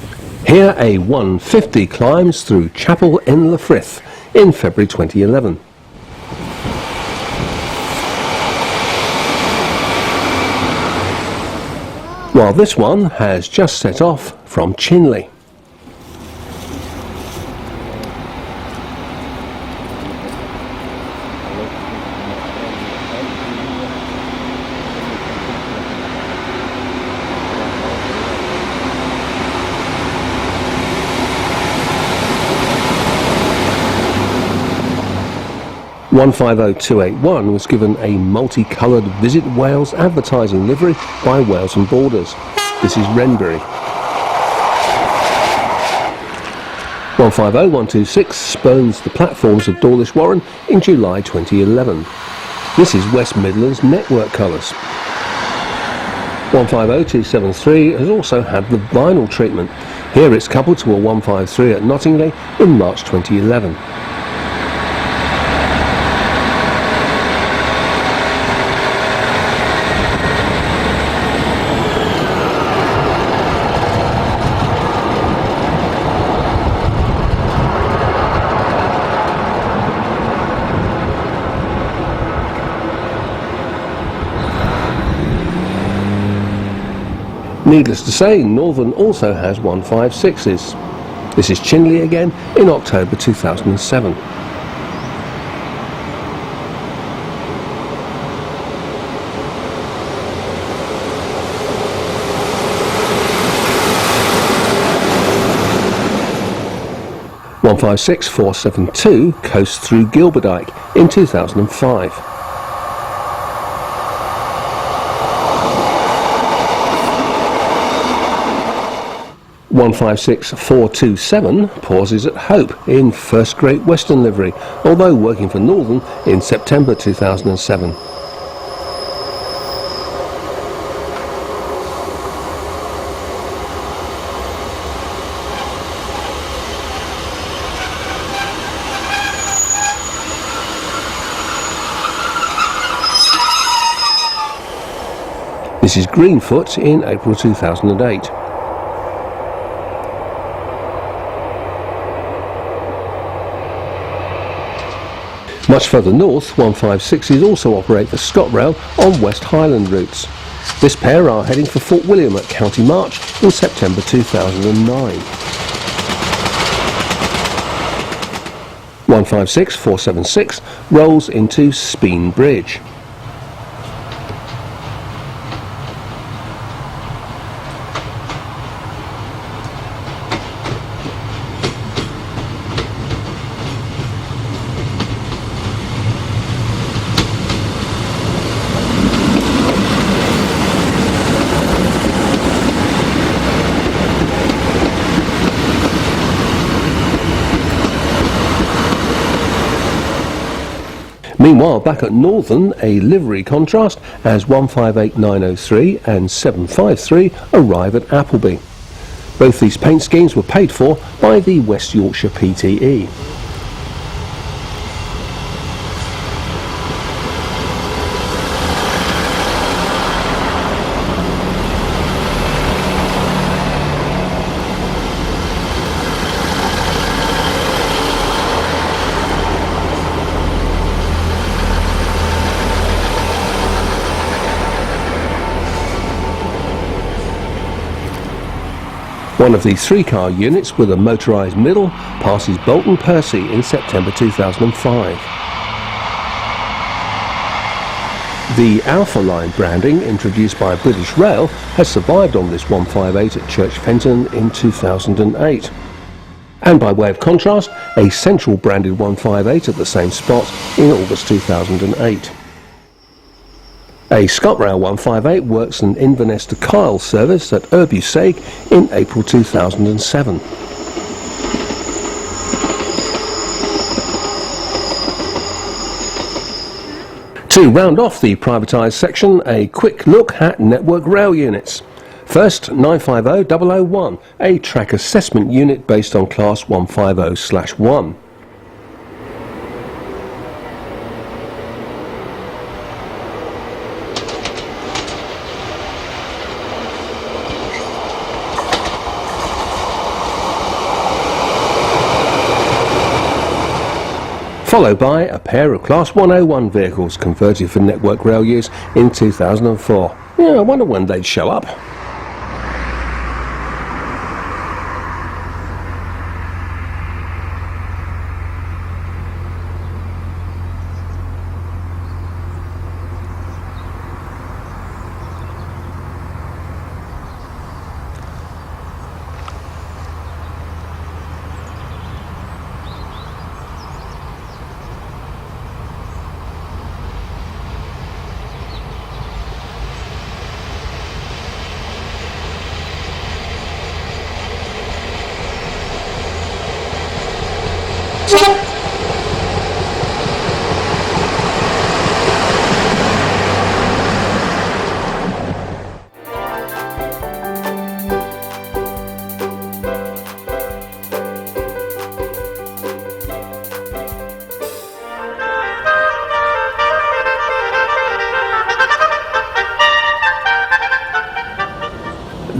[SPEAKER 1] Here a 150 climbs through Chapel in Frith in February 2011. while this one has just set off from Chinley. (150-281) was given a multicoloured Visit Wales advertising livery by Wales and Borders. This is Wrenbury. 150-126 spurns the platforms of Dawlish Warren in July 2011. This is West Midlands network colours. 150-273 has also had the vinyl treatment. Here it's coupled to a 153 at Nottingley in March 2011. Needless to say, Northern also has 156s. This is Chinley again in October 2007. (156-472) coasts through Gilberdike in 2005. 156-427 pauses at Hope in First Great Western livery, although working for Northern in September 2007. This is Greenfoot in April 2008. Much further north, 156s also operate for ScotRail on West Highland routes. This pair are heading for Fort William at County March in September 2009. 156-476 rolls into Speen Bridge. Meanwhile, back at Northern, a livery contrast as 158-903 and 753 arrive at Appleby. Both these paint schemes were paid for by the West Yorkshire PTE. One of the three-car units with a motorised middle passes Bolton Percy in September 2005. The Alpha Line branding introduced by British Rail has survived on this 158 at Church Fenton in 2008. And by way of contrast, a central branded 158 at the same spot in August 2008. A ScotRail 158 works an Inverness to Kyle service at Erbuseg in April 2007. To round off the privatised section, a quick look at Network Rail units. First, 950-001, a track assessment unit based on Class 150/1. Followed by a pair of Class 101 vehicles converted for Network Rail use in 2004. Yeah, I wonder when they'd show up.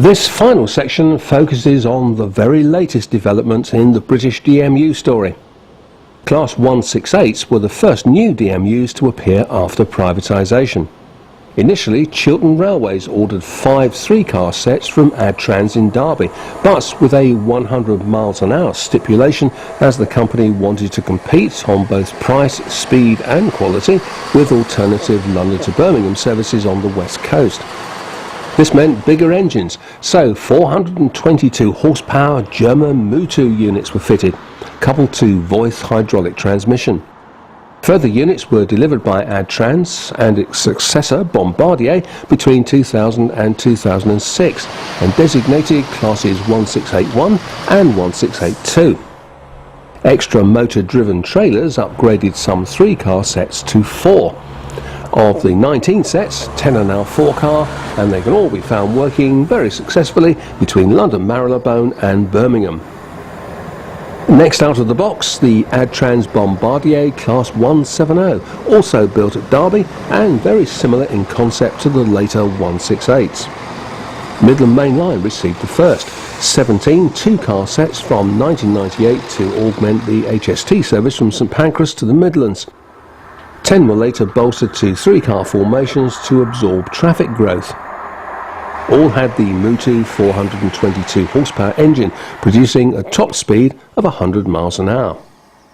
[SPEAKER 1] This final section focuses on the very latest developments in the British DMU story. Class 168s were the first new DMUs to appear after privatisation. Initially, Chiltern Railways ordered 5 3-car sets from Adtrans in Derby, but with a 100 miles an hour stipulation, as the company wanted to compete on both price, speed and quality with alternative London to Birmingham services on the west coast. This meant bigger engines, so 422 horsepower German-built Desiro units were fitted, coupled to voice hydraulic transmission. Further units were delivered by Adtrans and its successor Bombardier between 2000 and 2006 and designated classes 1681 and 1682. Extra motor-driven trailers upgraded some 3-car sets to 4. Of the 19 sets, 10 are now 4-car, and they can all be found working very successfully between London Marylebone and Birmingham. Next out of the box, the Adtrans Bombardier Class 170, also built at Derby and very similar in concept to the later 168s. Midland Main Line received the first, 17 2-car sets from 1998 to augment the HST service from St Pancras to the Midlands. 10 were later bolstered to 3-car formations to absorb traffic growth. All had the Mutu 422 horsepower engine, producing a top speed of 100 miles an hour.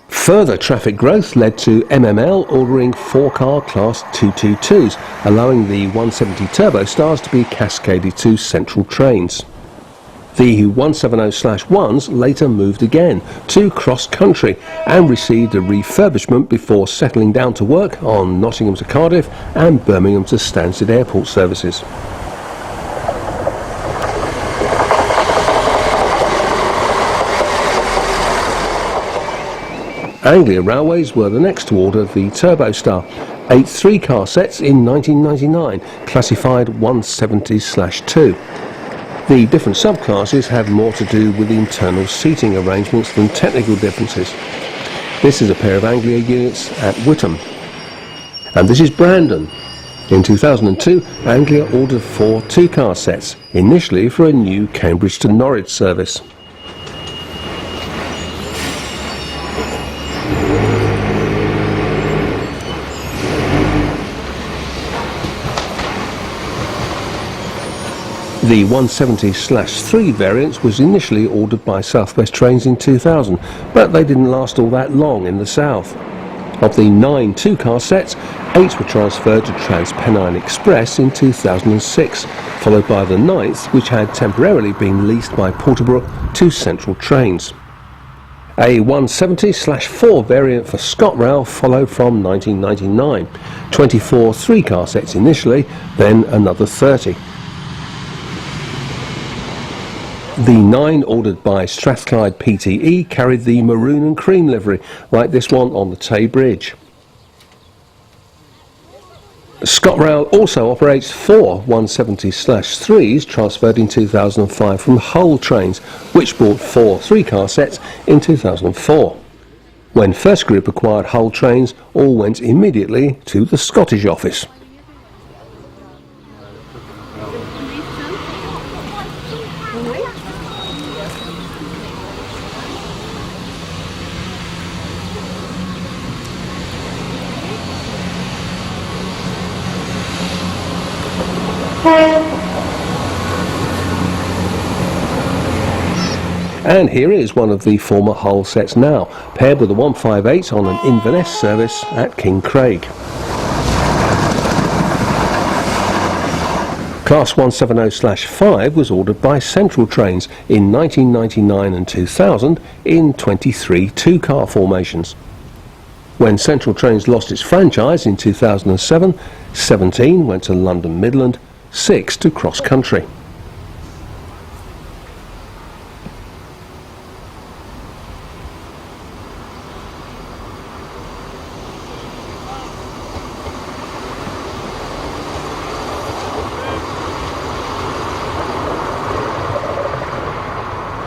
[SPEAKER 1] Further traffic growth led to MML ordering 4-car Class 222s, allowing the 170 Turbostars to be cascaded to central trains. The 170/1s later moved again to cross-country and received a refurbishment before settling down to work on Nottingham to Cardiff and Birmingham to Stansted Airport services. Anglia Railways were the next to order the Turbostar, 8 3-car sets in 1999, classified 170/2. The different subclasses have more to do with internal seating arrangements than technical differences. This is a pair of Anglia units at Whittam. And this is Brandon. In 2002, Anglia ordered 4 2-car sets, initially for a new Cambridge to Norwich service. The 170/3 variant was initially ordered by South West Trains in 2000, but they didn't last all that long in the south. Of the 9 2-car sets, 8 were transferred to TransPennine Express in 2006, followed by the 9th, which had temporarily been leased by Porterbrook to Central Trains. A 170/4 variant for ScotRail followed from 1999, 24 3-car sets initially, then another 30. The 9 ordered by Strathclyde PTE carried the maroon and cream livery, like this one on the Tay Bridge. ScotRail also operates 4 170/3s transferred in 2005 from Hull Trains, which bought 4 3-car sets in 2004. When First Group acquired Hull Trains, all went immediately to the Scottish office. And here is one of the former Hull sets now, paired with a 158 on an Inverness service at King Craig. Class 170/5 was ordered by Central Trains in 1999 and 2000 in 23 2-car formations. When Central Trains lost its franchise in 2007, 17 went to London Midland, 6 to Cross Country.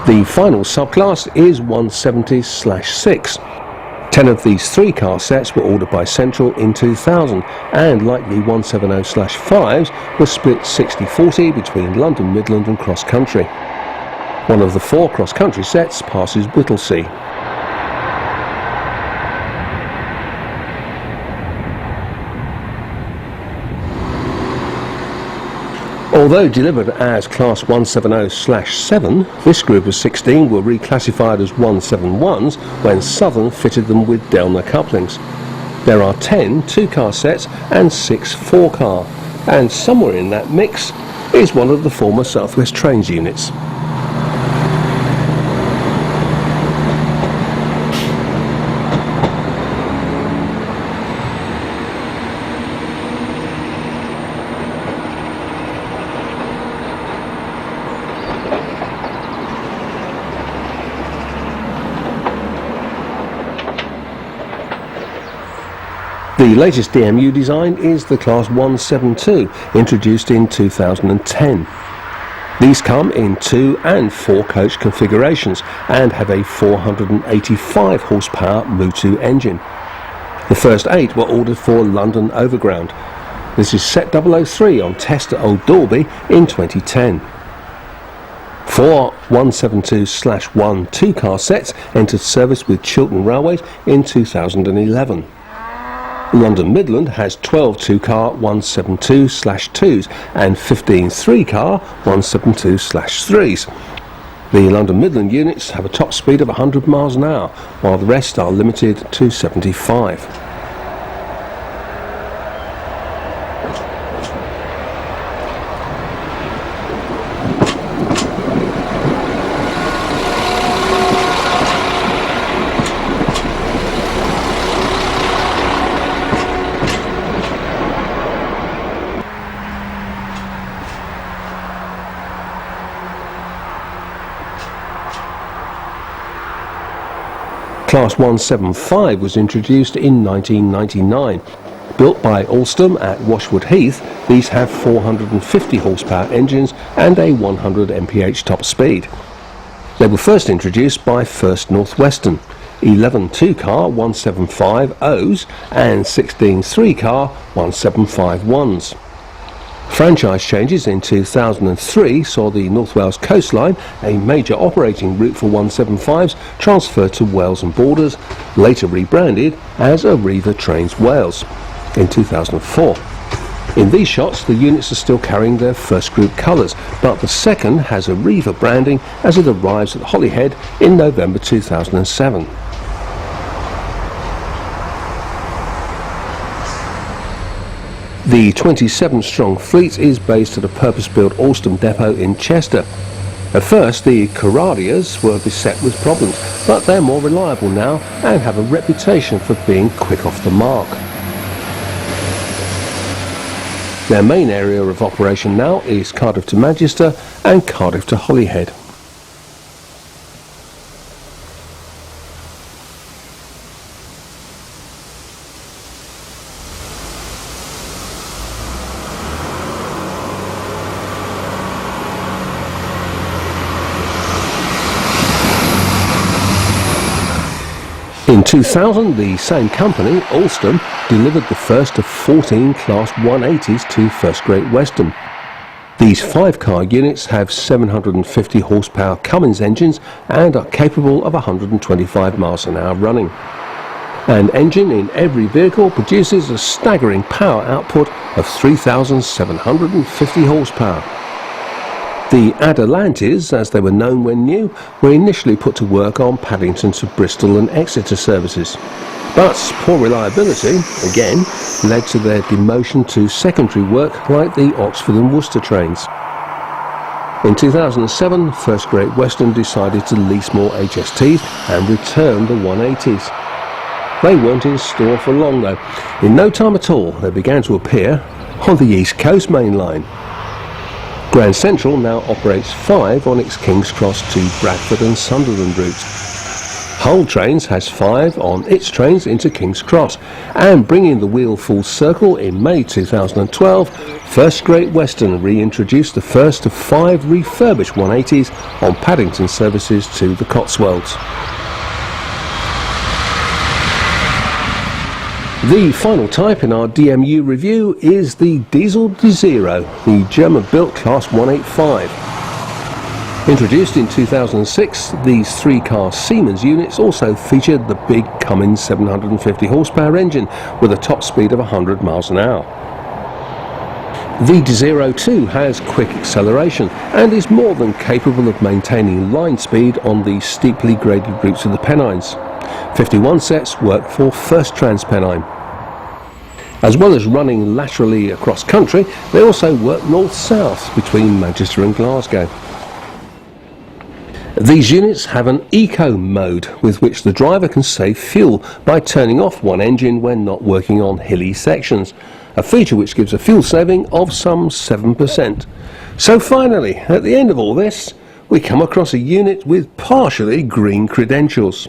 [SPEAKER 1] The final subclass is 170/6. 10 of these 3-car sets were ordered by Central in 2000, and like the 170/5s were split 60/40 between London Midland and Cross Country. One of the 4 Cross Country sets passes Whittlesea. Although delivered as Class 170/7, this group of 16 were reclassified as 171s when Southern fitted them with Delner couplings. There are 10 2-car sets and 6 4-car, and somewhere in that mix is one of the former South West Trains units. The latest DMU design is the Class 172, introduced in 2010. These come in 2 and 4 coach configurations and have a 485 horsepower Mutu engine. The first 8 were ordered for London Overground. This is set 003 on test at Old Dalby in 2010. 4 172/1 2-car sets entered service with Chiltern Railways in 2011. London Midland has 12 2-car 172/2s and 15 3-car 172/3s. The London Midland units have a top speed of 100 miles an hour, while the rest are limited to 75. Class 175 was introduced in 1999. Built by Alstom at Washwood Heath, these have 450 horsepower engines and a 100 mph top speed. They were first introduced by First North Western, 11 2-car 175/0s and 16 3-car 175/1s. Franchise changes in 2003 saw the North Wales coastline, a major operating route for 175s, transferred to Wales and Borders, later rebranded as Arriva Trains Wales in 2004. In these shots, the units are still carrying their first group colours, but the second has Arriva branding as it arrives at Holyhead in November 2007. The 27-strong fleet is based at a purpose-built Alstom depot in Chester. At first, the Carradias were beset with problems, but they're more reliable now and have a reputation for being quick off the mark. Their main area of operation now is Cardiff to Manchester and Cardiff to Holyhead. In 2000, the same company, Alstom, delivered the first of 14 Class 180s to First Great Western. These 5-car units have 750 horsepower Cummins engines and are capable of 125 miles an hour running. An engine in every vehicle produces a staggering power output of 3,750 horsepower. The Adelantes, as they were known when new, were initially put to work on Paddington to Bristol and Exeter services. But poor reliability, again, led to their demotion to secondary work like the Oxford and Worcester trains. In 2007, First Great Western decided to lease more HSTs and return the 180s. They weren't in store for long though. In no time at all, they began to appear on the East Coast Main Line. Grand Central now operates 5 on its King's Cross to Bradford and Sunderland routes. Hull Trains has 5 on its trains into King's Cross, and bringing the wheel full circle in May 2012, First Great Western reintroduced the first of 5 refurbished 180s on Paddington services to the Cotswolds. The final type in our DMU review is the Diesel Desiro, the German-built Class 185. Introduced in 2006, these 3-car Siemens units also featured the big Cummins 750 horsepower engine with a top speed of 100 miles an hour. The Desiro 2 has quick acceleration and is more than capable of maintaining line speed on the steeply graded routes of the Pennines. 51 sets work for First Transpennine. As well as running laterally across country, they also work north-south between Manchester and Glasgow. These units have an eco mode with which the driver can save fuel by turning off one engine when not working on hilly sections, a feature which gives a fuel saving of some 7%. So finally, at the end of all this, we come across a unit with partially green credentials.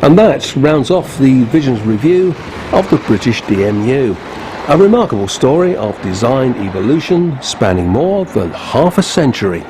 [SPEAKER 1] And that rounds off the Visions review of the British DMU. A remarkable story of design evolution spanning more than half a century.